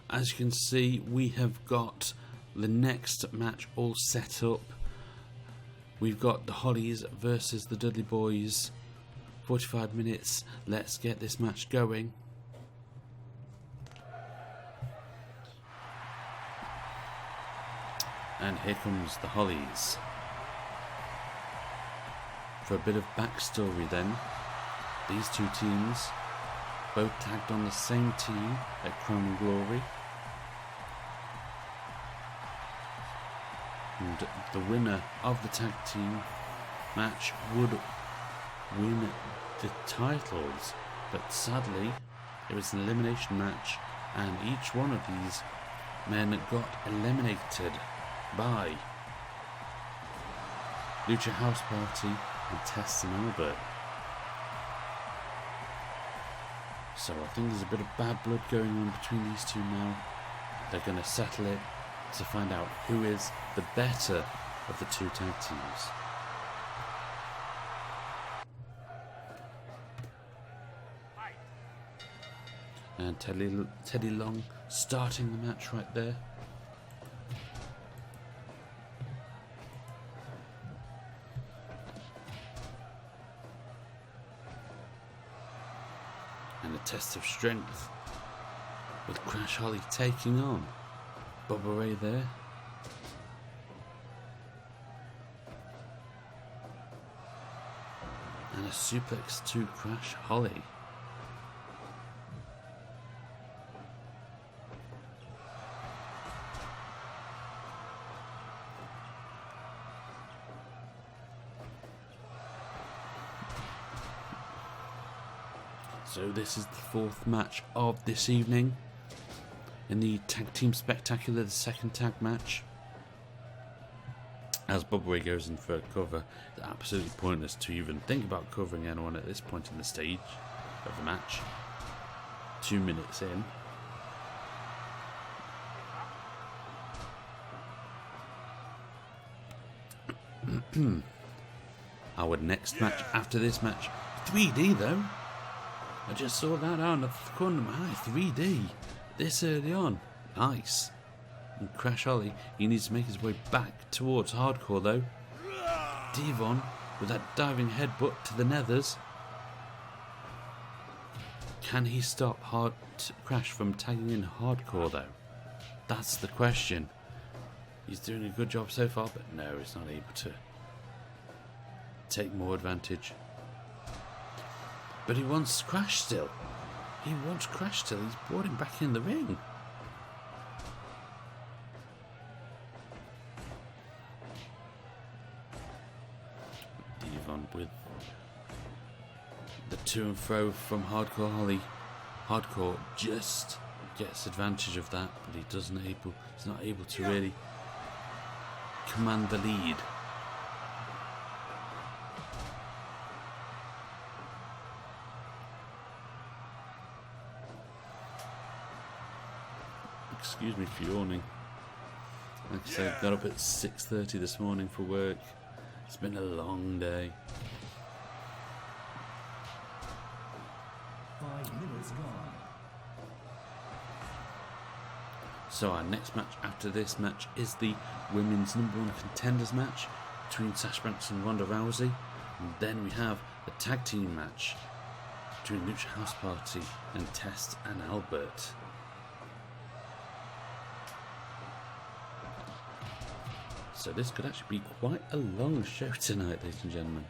As you can see, we have got the next match all set up. We've got the Hollies versus the Dudley Boys. 45 minutes. Let's get this match going. And here comes the Hollies. For a bit of backstory then, these two teams both tagged on the same team at Crown and Glory. And the winner of the tag team match would win the titles. But sadly, it was an elimination match and each one of these men got eliminated by Lucha House Party and Test and Albert. So I think there's a bit of bad blood going on between these two now. They're going to settle it to find out who is the better of the two tag teams. And Teddy Long starting the match right there. And a test of strength with Crash Holly taking on Bubba Ray there. And a suplex to Crash Holly. So this is the fourth match of this evening in the Tag Team Spectacular, the second tag match. As Bubba Ray goes in for a cover, it's absolutely pointless to even think about covering anyone at this point in the stage of the match. 2 minutes in. Our next match after this match, 3D though. I just saw that out of the corner of my eye. 3D this early on. Nice. And Crash Holly, he needs to make his way back towards hardcore though. Devon with that diving headbutt to the nethers. Can he stop Crash from tagging in hardcore though? That's the question. He's doing a good job so far, but no, he's not able to take more advantage. But he wants Crash still. He wants Crash still. He's brought him back in the ring. Devon with the to and fro from Hardcore Holly. Hardcore just gets advantage of that, but he's not able to really command the lead. Excuse me for yawning. Like I said, got up at 6:30 this morning for work. It's been a long day. 5 minutes gone. So our next match after this match is the women's #1 contenders match between Sasha and Ronda Rousey. And then we have the tag team match between Lucha House Party and Test and Albert. So this could actually be quite a long show tonight, ladies and gentlemen.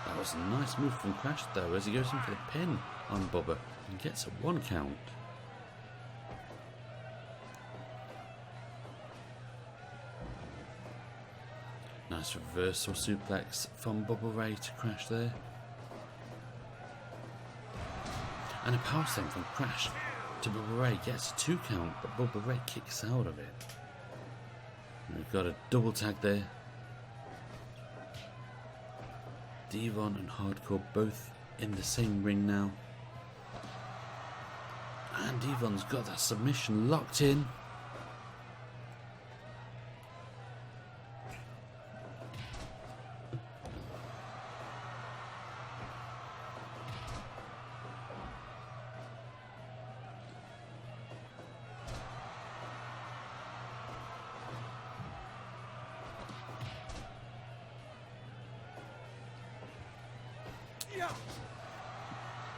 That was a nice move from Crash though, as he goes in for the pin on Bubba and gets a 1 count. Nice reversal suplex from Bubba Ray to Crash there. And a power slam from Crash to Bubba Ray gets a 2 count, but Bubba Ray kicks out of it. And we've got a double tag there. Devon and Hardcore both in the same ring now. And Devon's got that submission locked in.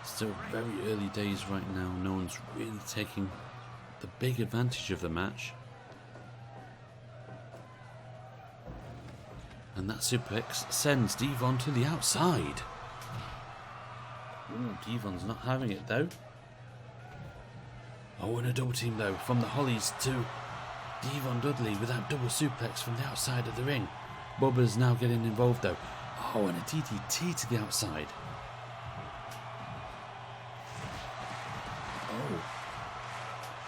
Still very early days right now. No one's really taking the big advantage of the match. And that suplex sends Devon to the outside. Ooh, Devon's not having it though. Oh, and a double team though from the Hollies to Devon Dudley with that double suplex from the outside of the ring. Bubba's now getting involved though. Oh, and a DDT to the outside.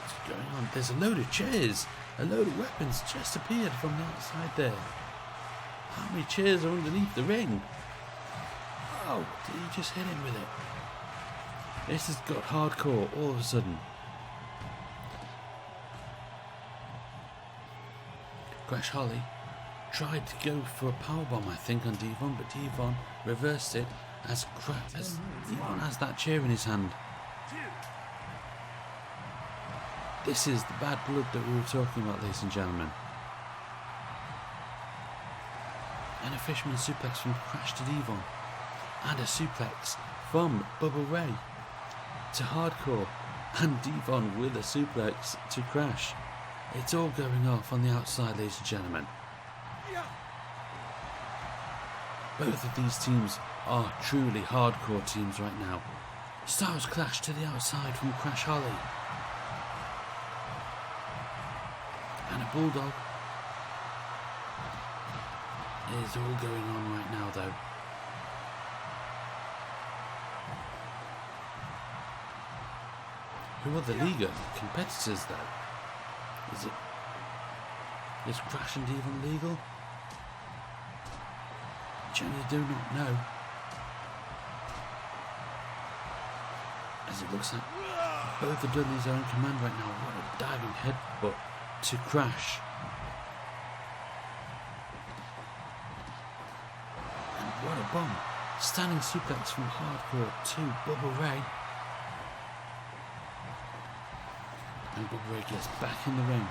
What's going on? There's a load of chairs, a load of weapons just appeared from the outside there. How many chairs are underneath the ring? Oh, did he just hit him with it? This has got hardcore all of a sudden. Crash Holly tried to go for a powerbomb, I think, on Devon, but Devon reversed it as Devon has that chair in his hand. This is the bad blood that we were talking about, ladies and gentlemen. And a fisherman suplex from Crash to Devon. And a suplex from Bubba Ray to Hardcore. And Devon with a suplex to Crash. It's all going off on the outside, ladies and gentlemen. Both of these teams are truly hardcore teams right now. Styles Clash to the outside from Crash Holly. And a Bulldog. It is all going on right now though. Who are the Liga competitors though? Is Crash and Devon legal? Genuinely do not know. As it looks like both the Dudleys are in command right now. What a diving headbutt to Crash. And what a bomb. Standing suplex from Hardcore to Bubba Ray. And Bubba Ray gets back in the ring.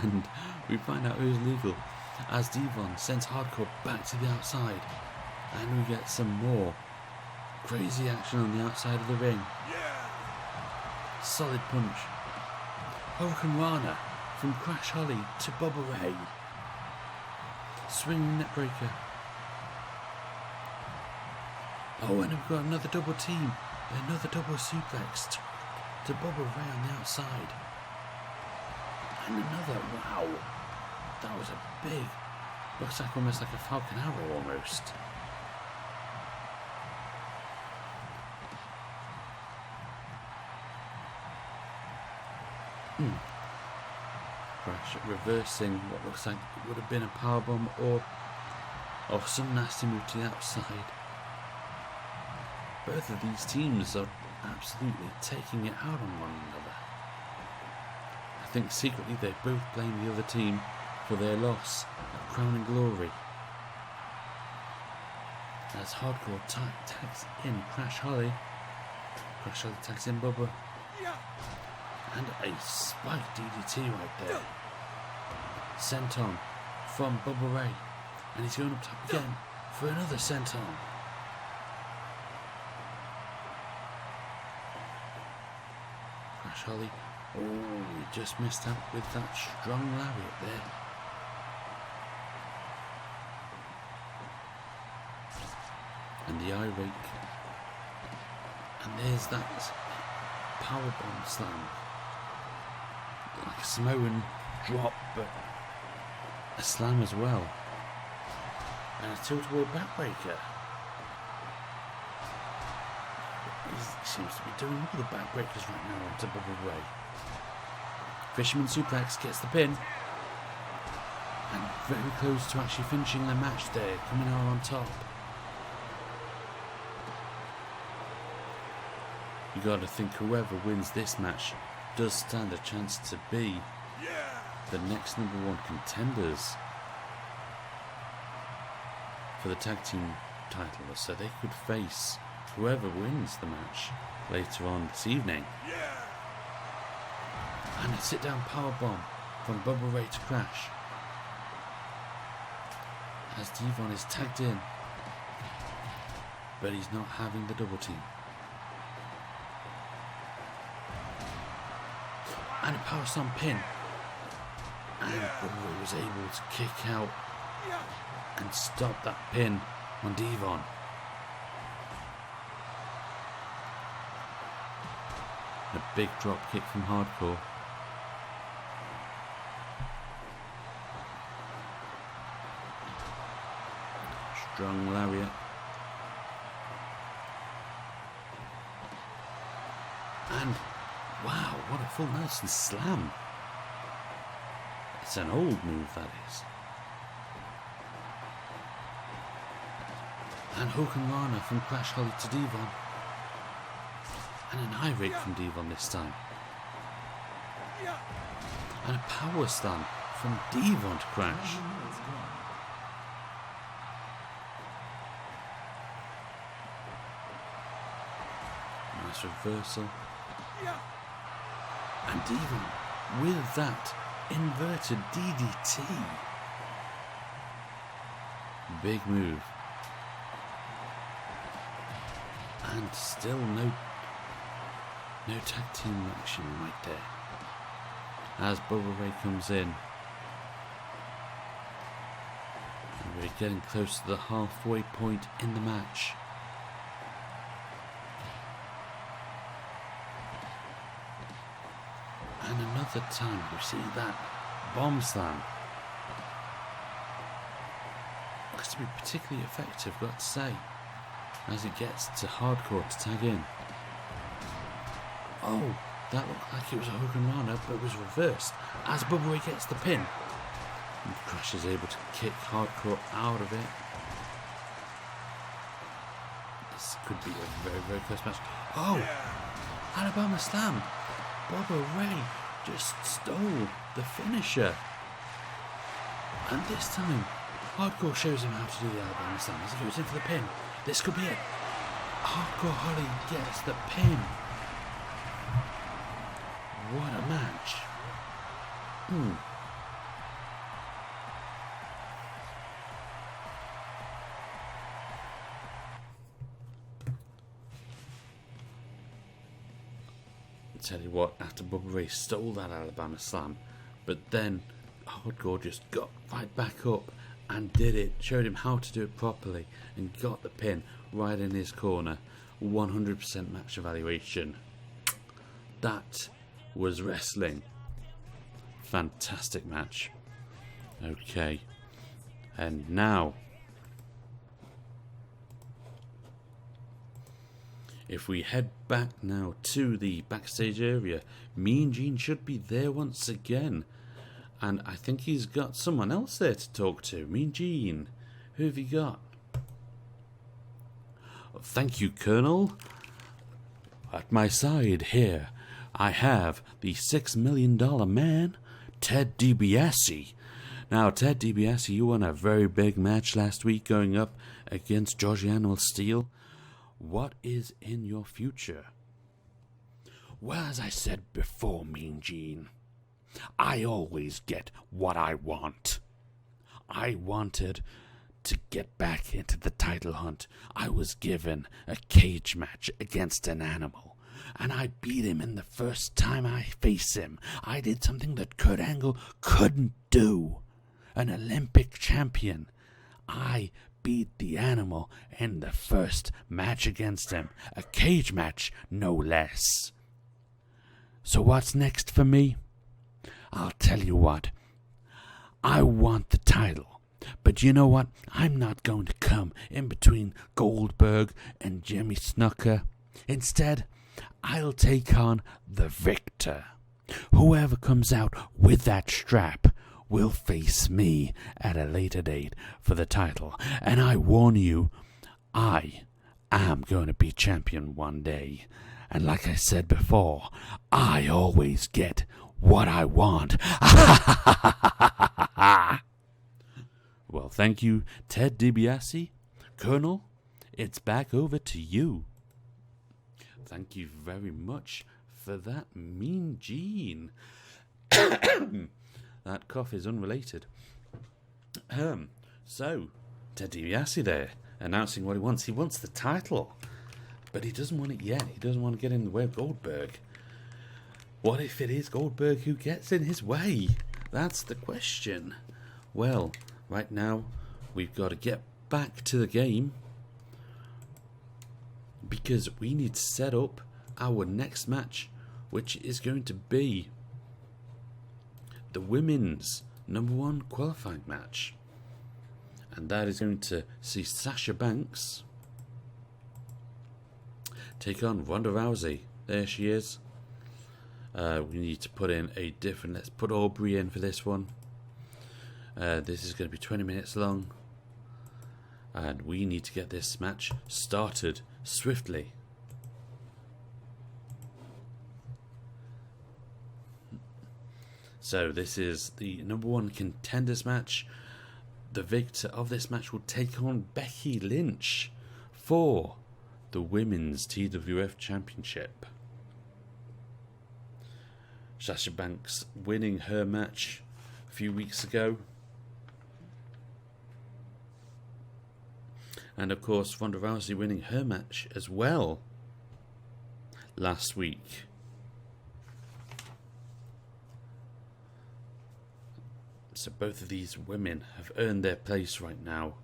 And we find out who's legal as Devon sends Hardcore back to the outside. And we get some more crazy action on the outside of the ring. Solid punch. Hurricane Rana from Crash Holly to Bubba Ray. Swinging neckbreaker. Oh, and we've got another double team. Another double suplex to Bubba Ray on the outside. And another, wow. That was a big, looks like almost like a Falcon Arrow almost. Crash reversing what looks like it would have been a powerbomb or some nasty move to the outside. Both of these teams are absolutely taking it out on one another. I think secretly they both blame the other team for their loss at Crown and Glory. As Hardcore tags in Crash Holly. Crash Holly tags in Bubba. And a spike DDT right there. Sent on from Bubba Ray. And he's going up top again for another sent on. Crash Holly. Oh, he just missed out with that strong lariat there. And the eye rake. And there's that powerbomb slam. Like a Samoan drop, but a slam as well. And a tilt-a-whirl backbreaker. He seems to be doing all the backbreakers right now onto Bubba Ray. Fisherman suplex gets the pin. And very close to actually finishing the match there, coming out on top. You got to think whoever wins this match does stand a chance to be the next #1 contenders for the tag team title, so they could face whoever wins the match later on this evening. And a sit-down powerbomb from Bubba Ray to Crash as Devon is tagged in, but he's not having the double team. And a power slam pin, and Bubba was able to kick out and stop that pin on Devon. A big drop kick from Hardcore. Strong lariat. And wow, what a full Nelson slam. It's an old move, that is. And Hook and Lana from Crash Holly to Devon. And an eye rake from Devon this time. And a power slam from Devon to Crash. Nice reversal. And Devon with that inverted DDT. Big move. And still no tag team action right there. As Bubba Ray comes in. And we're getting close to the halfway point in the match. And another time we see that bomb slam. Looks to be particularly effective, got to say, as it gets to Hardcore to tag in. Oh, that looked like it was a Hook and Rana, but it was reversed as Bubba Ray gets the pin. And Crash is able to kick Hardcore out of it. This could be a very, very close match. Oh, Alabama Slam. Bubba Ray just stole the finisher. And this time, Hardcore shows him how to do the Alabama Slam as if it was in for the pin. This could be it. Hardcore Holly gets the pin. What a match. Tell you what, after Bubba Ray stole that Alabama Slam, but then Hardcore just got right back up and did it, showed him how to do it properly and got the pin right in his corner. 100% match evaluation. That was wrestling. Fantastic match. Okay, and now if we head back now to the backstage area, Mean Gene should be there once again. And I think he's got someone else there to talk to. Mean Gene, who have you got? Thank you, Colonel. At my side here, I have the $6 million man, Ted DiBiase. Now, Ted DiBiase, you won a very big match last week going up against Georgie Animal Steel. What is in your future? Well, as I said before, Mean Gene, I always get what I want. I wanted to get back into the title hunt. I was given a cage match against an animal, and I beat him in the first time I faced him. I did something that Kurt Angle couldn't do. An Olympic champion. I beat the animal in the first match against him. A cage match, no less. So what's next for me? I'll tell you what. I want the title. But you know what? I'm not going to come in between Goldberg and Jimmy Snuka. Instead, I'll take on the victor. Whoever comes out with that strap will face me at a later date for the title. And I warn you, I am going to be champion one day. And like I said before, I always get what I want. Well, thank you, Ted DiBiase. Colonel, it's back over to you. Thank you very much for that, Mean Gene. That cough is unrelated. So, Ted DiBiase there, announcing what he wants. He wants the title, but he doesn't want it yet. He doesn't want to get in the way of Goldberg. What if it is Goldberg who gets in his way? That's the question. Well, right now, we've got to get back to the game, because we need to set up our next match, which is going to be the women's #1 qualifying match. And that is going to see Sasha Banks take on Ronda Rousey. There she is. We need to put in a different... Let's put Aubrey in for this one. This is going to be 20 minutes long. And we need to get this match started swiftly. So this is the #1 contenders match. The victor of this match will take on Becky Lynch for the Women's TWF Championship. Sasha Banks winning her match a few weeks ago. And of course Ronda Rousey winning her match as well last week. So both of these women have earned their place right now.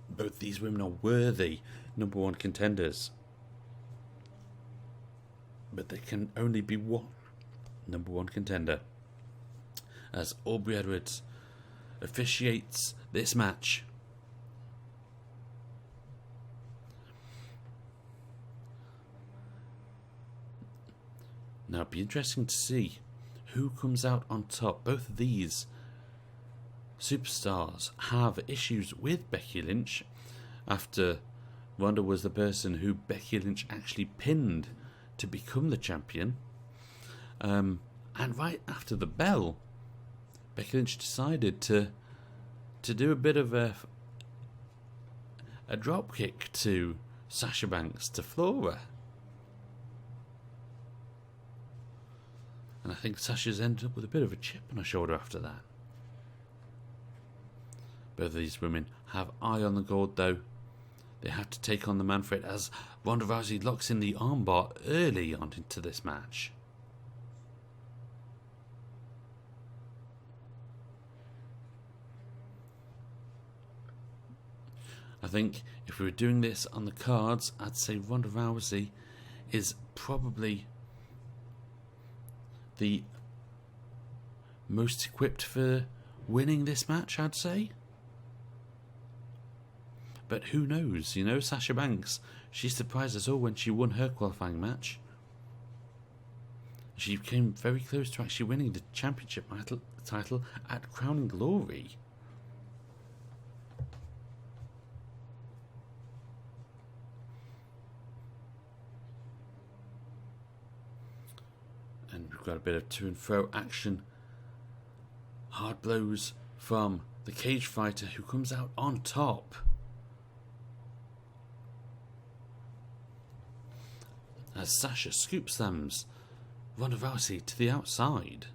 Both these women are worthy #1 contenders. But there can only be one #1 contender. As Aubrey Edwards officiates this match. Now it'd be interesting to see who comes out on top. Both of these superstars have issues with Becky Lynch after Ronda was the person who Becky Lynch actually pinned to become the champion. And right after the bell, Becky Lynch decided to do a bit of a drop kick to Sasha Banks to floor her. And I think Sasha's ended up with a bit of a chip on her shoulder after that. Both of these women have eye on the gold though. They have to take on the man for it as Ronda Rousey locks in the armbar early on into this match. I think if we were doing this on the cards, I'd say Ronda Rousey is probably the most equipped for winning this match, I'd say. But who knows, you know, Sasha Banks, she surprised us all when she won her qualifying match. She came very close to actually winning the championship title at Crowning Glory. And we've got a bit of to and fro action. Hard blows from the cage fighter who comes out on top. As Sasha scoop slams Ronda Rousey to the outside.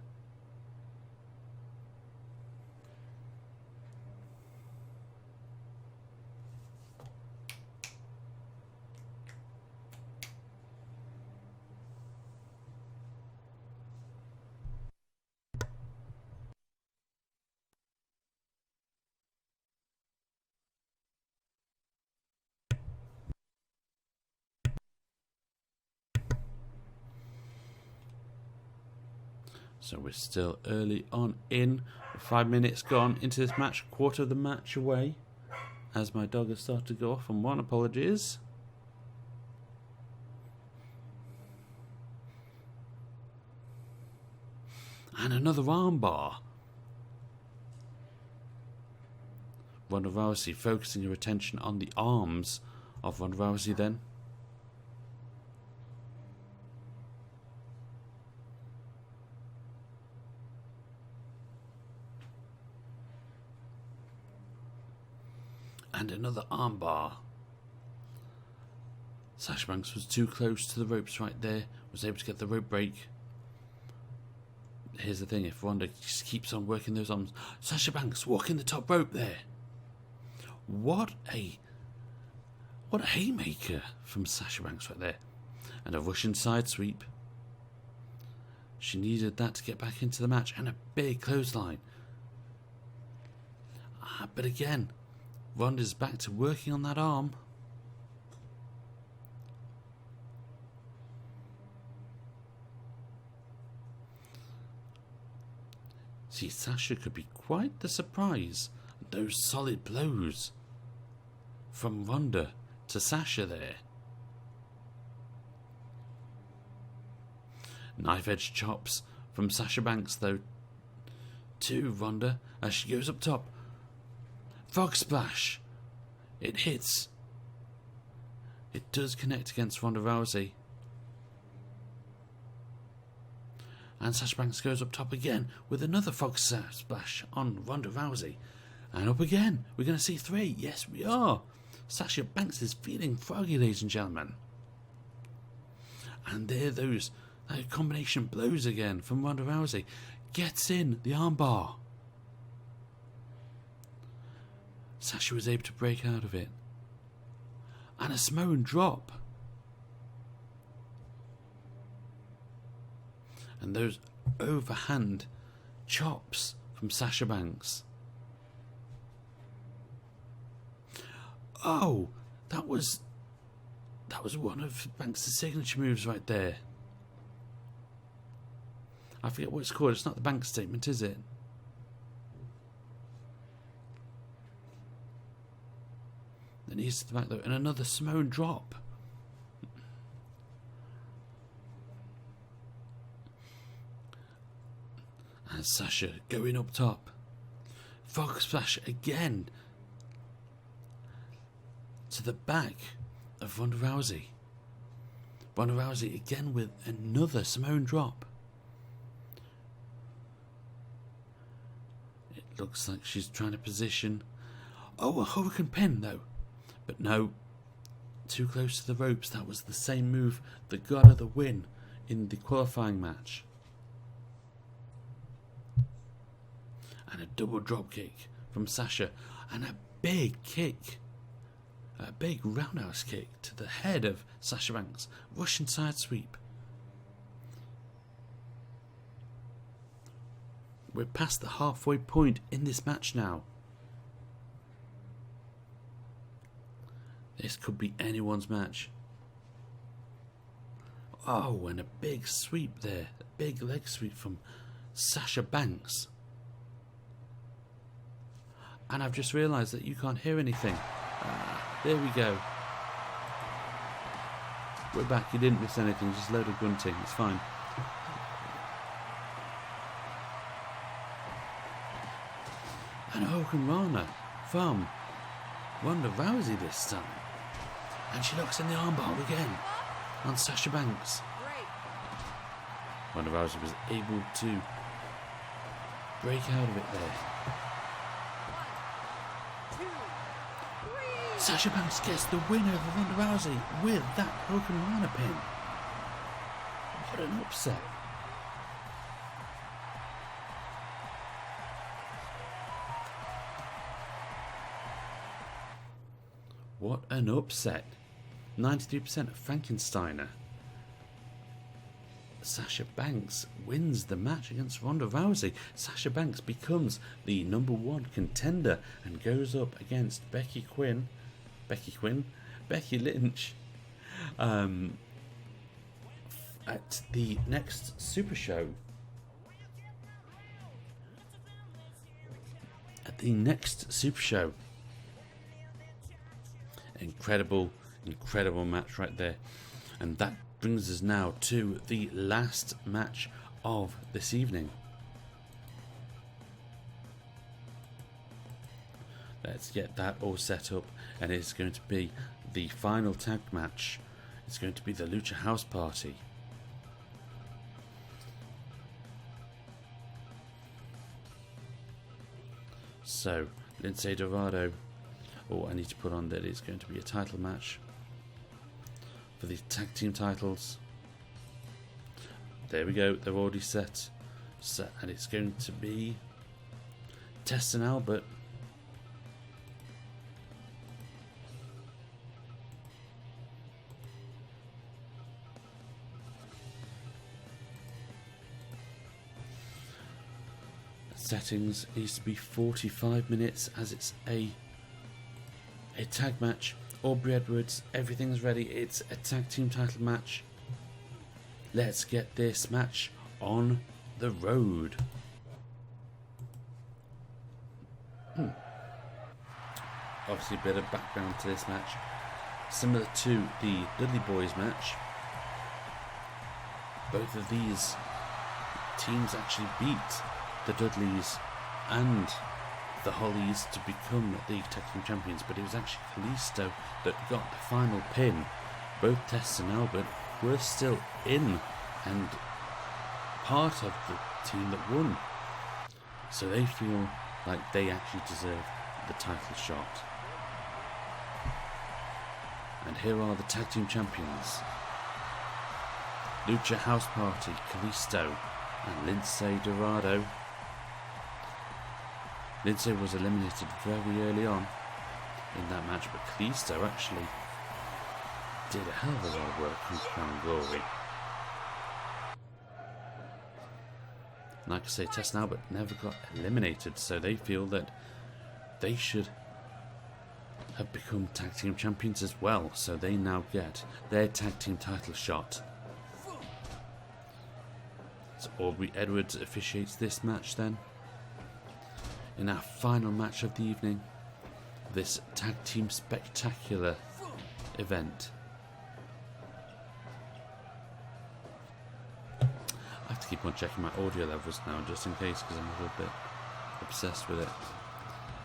So we're still early on in. 5 minutes gone into this match. Quarter of the match away. As my dog has started to go off on one. Apologies. And another armbar. Ronda Rousey focusing her attention on the arms of Ronda Rousey then. And another armbar. Sasha Banks was too close to the ropes right there. Was able to get the rope break. Here's the thing, if Ronda just keeps on working those arms... Sasha Banks walking the top rope there. What a haymaker from Sasha Banks right there. And a Russian side sweep. She needed that to get back into the match. And a big clothesline. But again, Ronda's back to working on that arm. See, Sasha could be quite the surprise. Those solid blows from Ronda to Sasha there. Knife edge chops from Sasha Banks though to Ronda as she goes up top. Frog splash. It hits. It does connect against Ronda Rousey. And Sasha Banks goes up top again with another frog splash on Ronda Rousey. And up again. We're going to see 3. Yes, we are. Sasha Banks is feeling froggy, ladies and gentlemen. And there those combination blows again from Ronda Rousey. Gets in the armbar. Sasha was able to break out of it. And a Samoan drop. And those overhand chops from Sasha Banks. Oh, that was one of Banks' signature moves right there. I forget what it's called. It's not the Banks statement, is it? The knees to the back though, and another Samoan drop. And Sasha going up top. Frog splash again. To the back of Ronda Rousey. Ronda Rousey again with another Samoan drop. It looks like she's trying to position. Oh, a Hurricane pin though. But no. Too close to the ropes. That was the same move that got her the win in the qualifying match. And a double drop kick from Sasha. And a big kick. A big roundhouse kick to the head of Sasha Banks. Russian side sweep. We're past the halfway point in this match now. This could be anyone's match. Oh, and a big sweep there. A big leg sweep from Sasha Banks. And I've just realised that you can't hear anything. There we go. We're back. You didn't miss anything. Just a load of grunting. It's fine. And a Hurricanrana from Ronda Rousey this time. And she locks in the armbar again on Sasha Banks. Ronda Rousey was able to break out of it there. Sasha Banks gets the win over Ronda Rousey with that Hurricanrana pin. What an upset. What an upset. 93% of Frankensteiner. Sasha Banks wins the match against Ronda Rousey. Sasha Banks becomes the #1 contender and goes up against Becky Lynch at the next Super Show. Incredible match right there. And that brings us now to the last match of this evening. Let's get that all set up, and it's going to be the final tag match. It's going to be the Lucha House Party. So, Lince Dorado Oh, I need to put on that it's going to be a title match for the tag team titles. There we go, they're already set. And it's going to be Test and Albert. Settings needs to be 45 minutes as it's a tag match. Aubrey Edwards, everything's ready. It's a tag team title match. Let's get this match on the road. Obviously a bit of background to this match. Similar to the Dudley Boys match, both of these teams actually beat the Dudleys and the Hollies to become the tag team champions, but it was actually Kalisto that got the final pin. Both Tess and Albert were still in and part of the team that won, so they feel like they actually deserve the title shot. And here are the tag team champions: Lucha House Party, Kalisto and Lindsay Dorado. Lindsay was eliminated very early on in that match, but Kalisto actually did a hell of a lot of work from Crown Glory. Like I say, Tess and Albert never got eliminated, so they feel that they should have become tag team champions as well, so they now get their tag team title shot. So Aubrey Edwards officiates this match then, in our final match of the evening, this tag team spectacular event. I have to keep on checking my audio levels now, just in case, because I'm a little bit obsessed with it.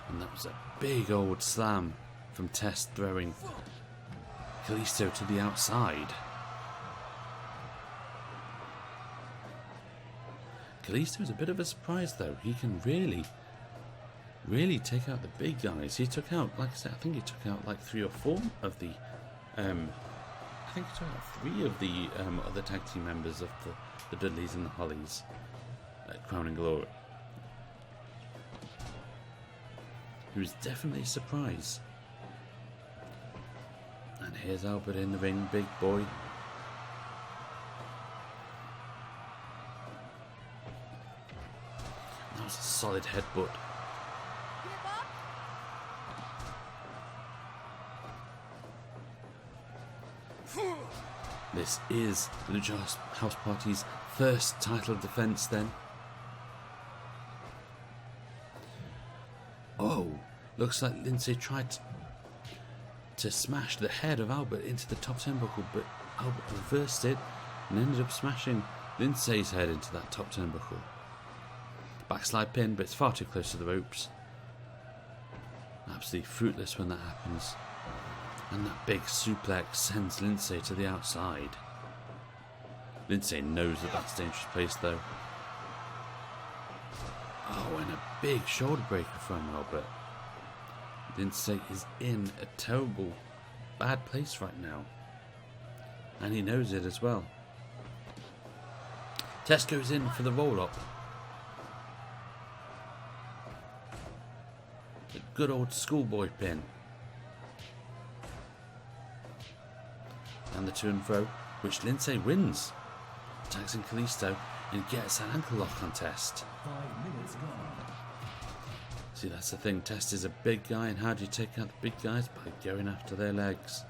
And that was a big old slam from Tess, throwing Kalisto to the outside. Kalisto is a bit of a surprise though. He can really take out the big guys. He took out, like I said, I think he took out like 3 or 4 of the I think he took out 3 of the other tag team members of the Dudleys and the Hollies at Crown and Glory. He was definitely a surprise. And here's Albert in the ring, big boy. That was a solid headbutt. This is Lucha House Party's first title defense then. Oh, looks like Lindsay tried to smash the head of Albert into the top turnbuckle, but Albert reversed it and ended up smashing Lindsay's head into that top turnbuckle. Backslide pin, but it's far too close to the ropes. Absolutely fruitless when that happens. And that big suplex sends Lindsay to the outside. Lindsay knows that that's a dangerous place though. Oh, and a big shoulder breaker from Albert. Lindsay is in a terrible, bad place right now. And he knows it as well. Tess goes in for the roll-up. The good old schoolboy pin. And the to and fro, which Lindsay wins. Tags in Kalisto and gets an ankle lock on Test. 5 minutes gone. See, that's the thing. Test is a big guy, and how do you take out the big guys? By going after their legs.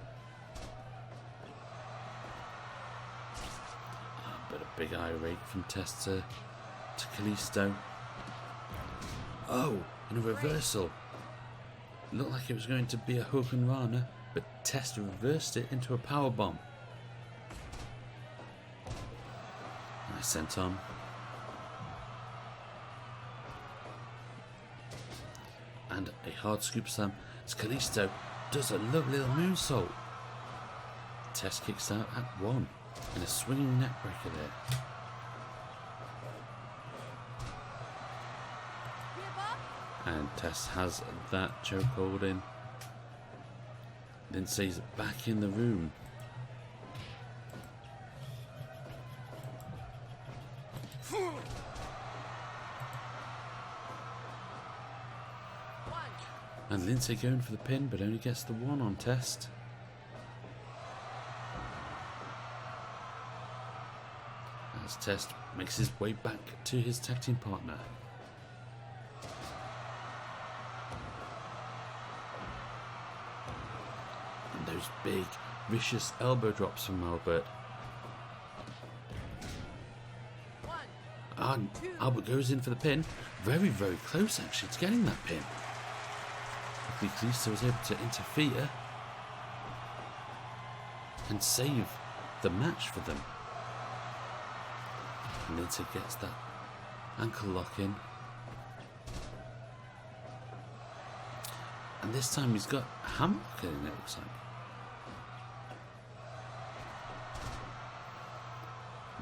But a big eye rake from Test to Kalisto. Oh, and a reversal. Looked like it was going to be a hook and Rana, but Test reversed it into a powerbomb. Nice senton. And a hard scoop slam as Kalisto does a lovely little moonsault. Test kicks out at 1 in a swinging neckbreaker there. And Tess has that chokehold in. Lindsay's back in the room. And Lindsay going for the pin, but only gets the one on Test. As Test makes his way back to his tag team partner. And those big, vicious elbow drops from Albert. And Albert goes in for the pin. Very, very close actually to getting that pin. Luckily, Kalisto was able to interfere and save the match for them. And Lindsay gets that ankle lock in. And this time he's got a hammock in it, looks like.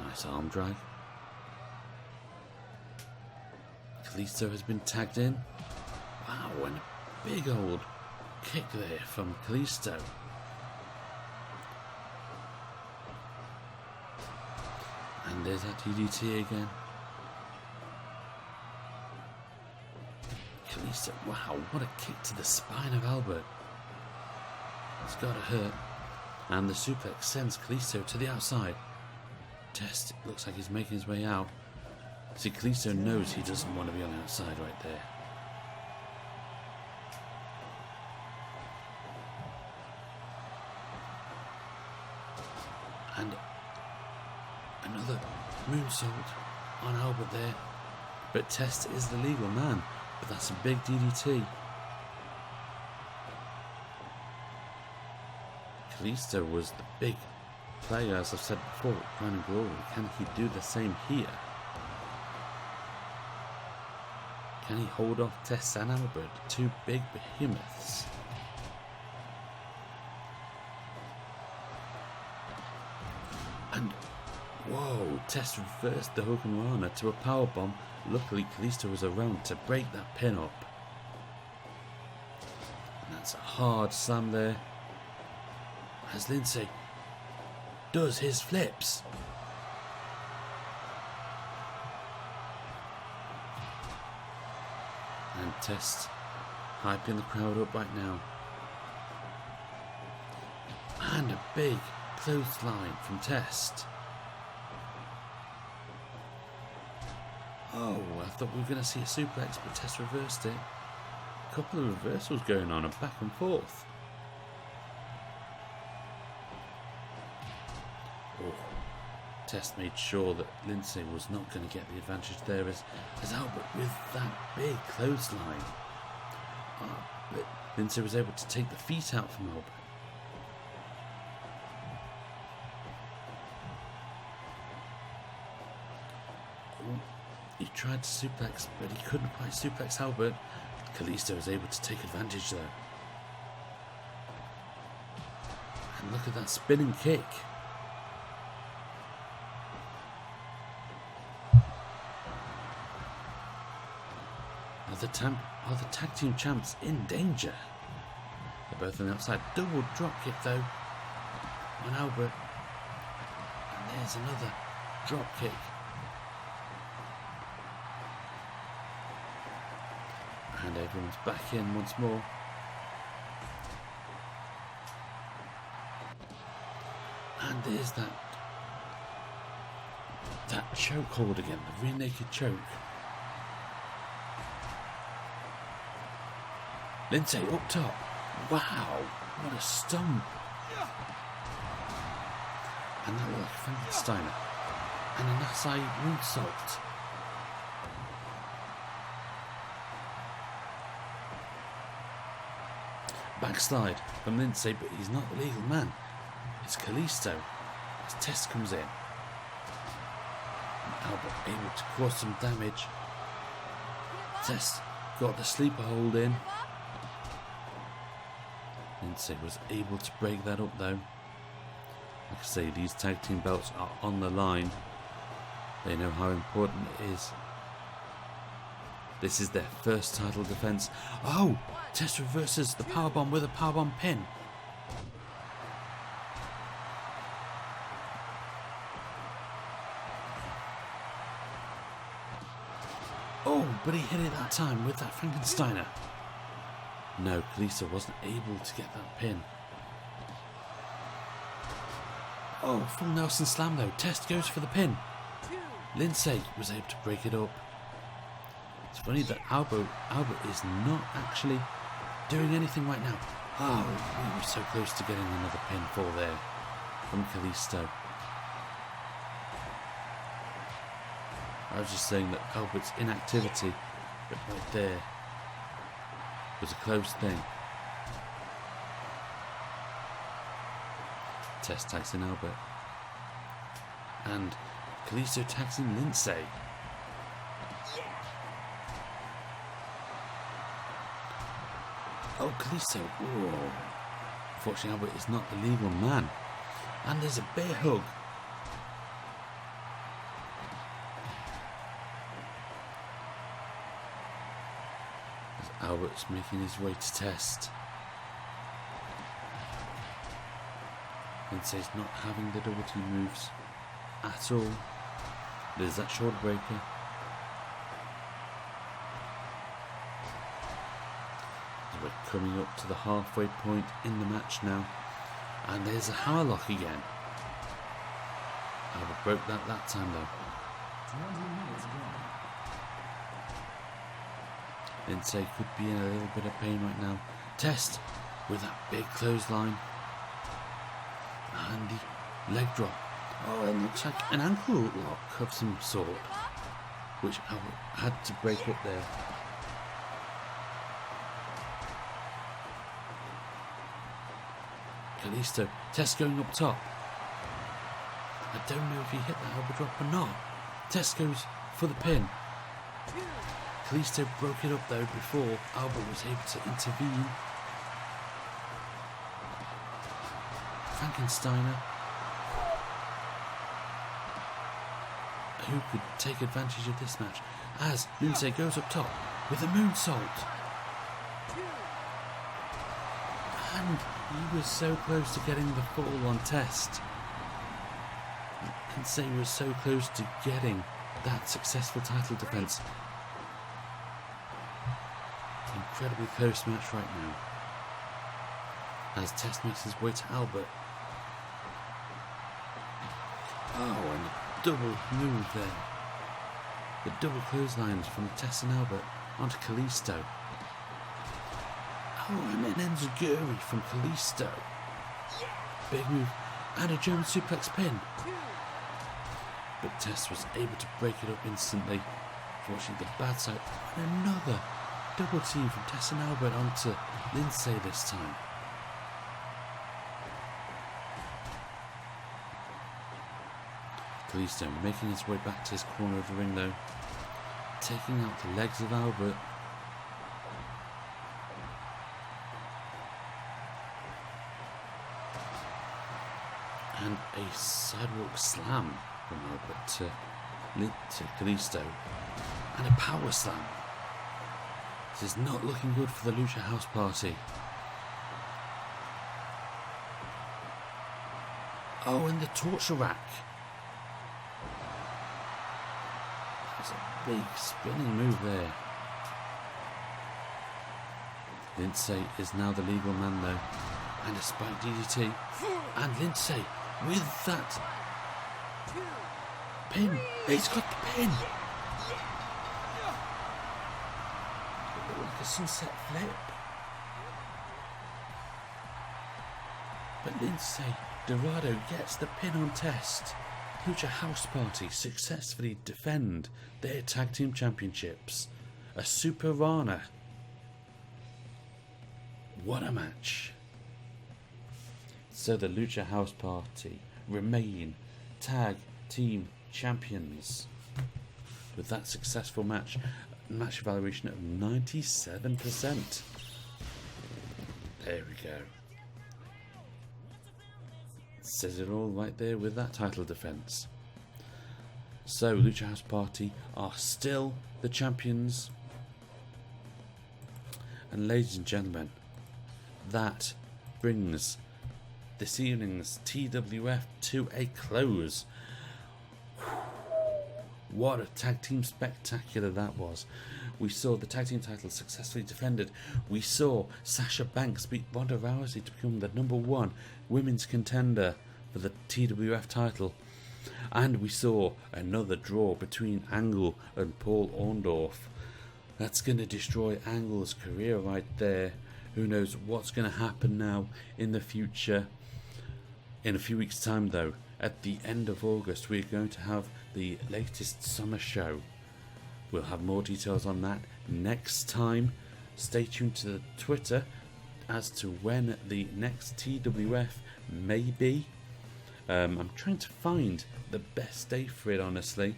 Nice arm drag. Kalisto has been tagged in. Wow, and a big old kick there from Kalisto. And there's that DDT again. Kalisto, wow, what a kick to the spine of Albert. It's got to hurt. And the suplex sends Kalisto to the outside. Test, it looks like he's making his way out. See, Kalisto knows he doesn't want to be on the outside right there. And another moonsault on Albert there. But Test is the legal man. But that's a big DDT. Kalisto was the big player, as I've said before, with Crown and Glory. Can he do the same here? Can he hold off Test and Albert, two big behemoths? And whoa, Test reversed the hook and Rana to a powerbomb. Luckily, Kalisto was around to break that pin up. And that's a hard slam there. As Lindsay does his flips. And Test hyping the crowd up right now. And a big clothesline from Test. Oh, I thought we were going to see a suplex, but Test reversed it. A couple of reversals going on and back and forth. Oh, Test made sure that Lindsay was not going to get the advantage there as Albert with that big clothesline. But Lindsay was able to take the feet out from Albert. He tried to suplex, but he couldn't quite suplex Albert. Kalisto was able to take advantage though. And look at that spinning kick. Are the tag team champs in danger? They're both on the outside. Double drop kick though on Albert. And there's another drop kick. And everyone's back in once more. And there's that chokehold again, the rear naked choke. Lindsay up top. Wow, what a stomp. And that looked like Frankensteiner. And a Nasai moonsault. Backslide from Lindsay, but he's not the legal man. It's Kalisto as Test comes in. And Albert able to cause some damage. Test got the sleeper hold in. Lindsay was able to break that up though. Like I say, these tag team belts are on the line. They know how important it is. This is their first title defense. Oh! Test reverses the powerbomb with a powerbomb pin. but he hit it that time with that Frankensteiner. No, Kalisto wasn't able to get that pin. Oh, full Nelson slam though. Test goes for the pin. Lindsay was able to break it up. It's funny that Albert is not actually doing anything right now. Oh, we were so close to getting another pinfall there from Kalisto. I was just saying that Albert's inactivity, but right there was a close thing. Test tags in Albert. And Kalisto tags in Lindsay. Oh, Kalisto. Whoa. Unfortunately, Albert is not the legal man. And there's a bear hug. As Albert's making his way to Test. Lindsay's not having the double team moves at all. There's that shoulder breaker. We're coming up to the halfway point in the match now. And there's a hammerlock again. Albert broke that time though. 20 minutes gone. Lindsay could be in a little bit of pain right now. Test with that big clothesline. And the leg drop. Oh, it looks like an ankle lock of some sort. Which Albert had to break up there. Kalisto, Test going up top. I don't know if he hit that elbow drop or not. Test goes for the pin. Kalisto broke it up though before Albert was able to intervene. Frankensteiner. Who could take advantage of this match? As Lindsay goes up top with a moonsault. And he was so close to getting the fall on Test. Lindsay was so close to getting that successful title defense. Incredibly close match right now. As Test makes his way to Albert. Oh, and a double move there. The double clotheslines from Test and Albert onto Kalisto. Oh, and then enziguri from Kalisto. Big move. And a German suplex pin. But Test was able to break it up instantly. Fortunately, the bad side. And another double team from Test and Albert onto Lindsay this time. Kalisto making his way back to his corner of the ring though. Taking out the legs of Albert. And a sidewalk slam from Albert to Kalisto. And a power slam. This is not looking good for the Lucha House Party. Oh, and the torture rack. That's a big spinning move there. Lindsay is now the legal man though. And a spike DDT. And Lindsay with that pin. He's got the pin. Like a sunset flip. But Lindsay Dorado gets the pin on Test. Lucha House Party successfully defend their tag team championships. A Super Rana. What a match. So the Lucha House Party remain tag team champions with that successful match evaluation of 97%. There we go. Says it all right there with that title defense. So Lucha House Party are still the champions. And ladies and gentlemen, that brings this evening's TWF to a close. What a tag team spectacular that was. We saw the tag team titles successfully defended. We saw Sasha Banks beat Ronda Rousey to become the #1 women's contender for the TWF title. And we saw another draw between Angle and Paul Orndorff. That's going to destroy Angle's career right there. Who knows what's going to happen now in the future. In a few weeks' time, though, at the end of August, we're going to have the latest summer show. We'll have more details on that next time. Stay tuned to the Twitter as to when the next TWF may be. I'm trying to find the best day for it, honestly.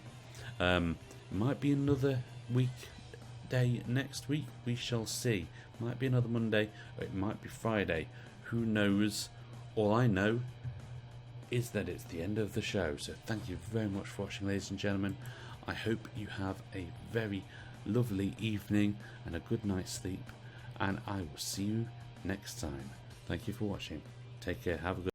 Might be another weekday next week. We shall see. Might be another Monday, or it might be Friday. Who knows? All I know is that it's the end of the show. So thank you very much for watching, ladies and gentlemen. I hope you have a very lovely evening and a good night's sleep. And I will see you next time. Thank you for watching. Take care. Have a good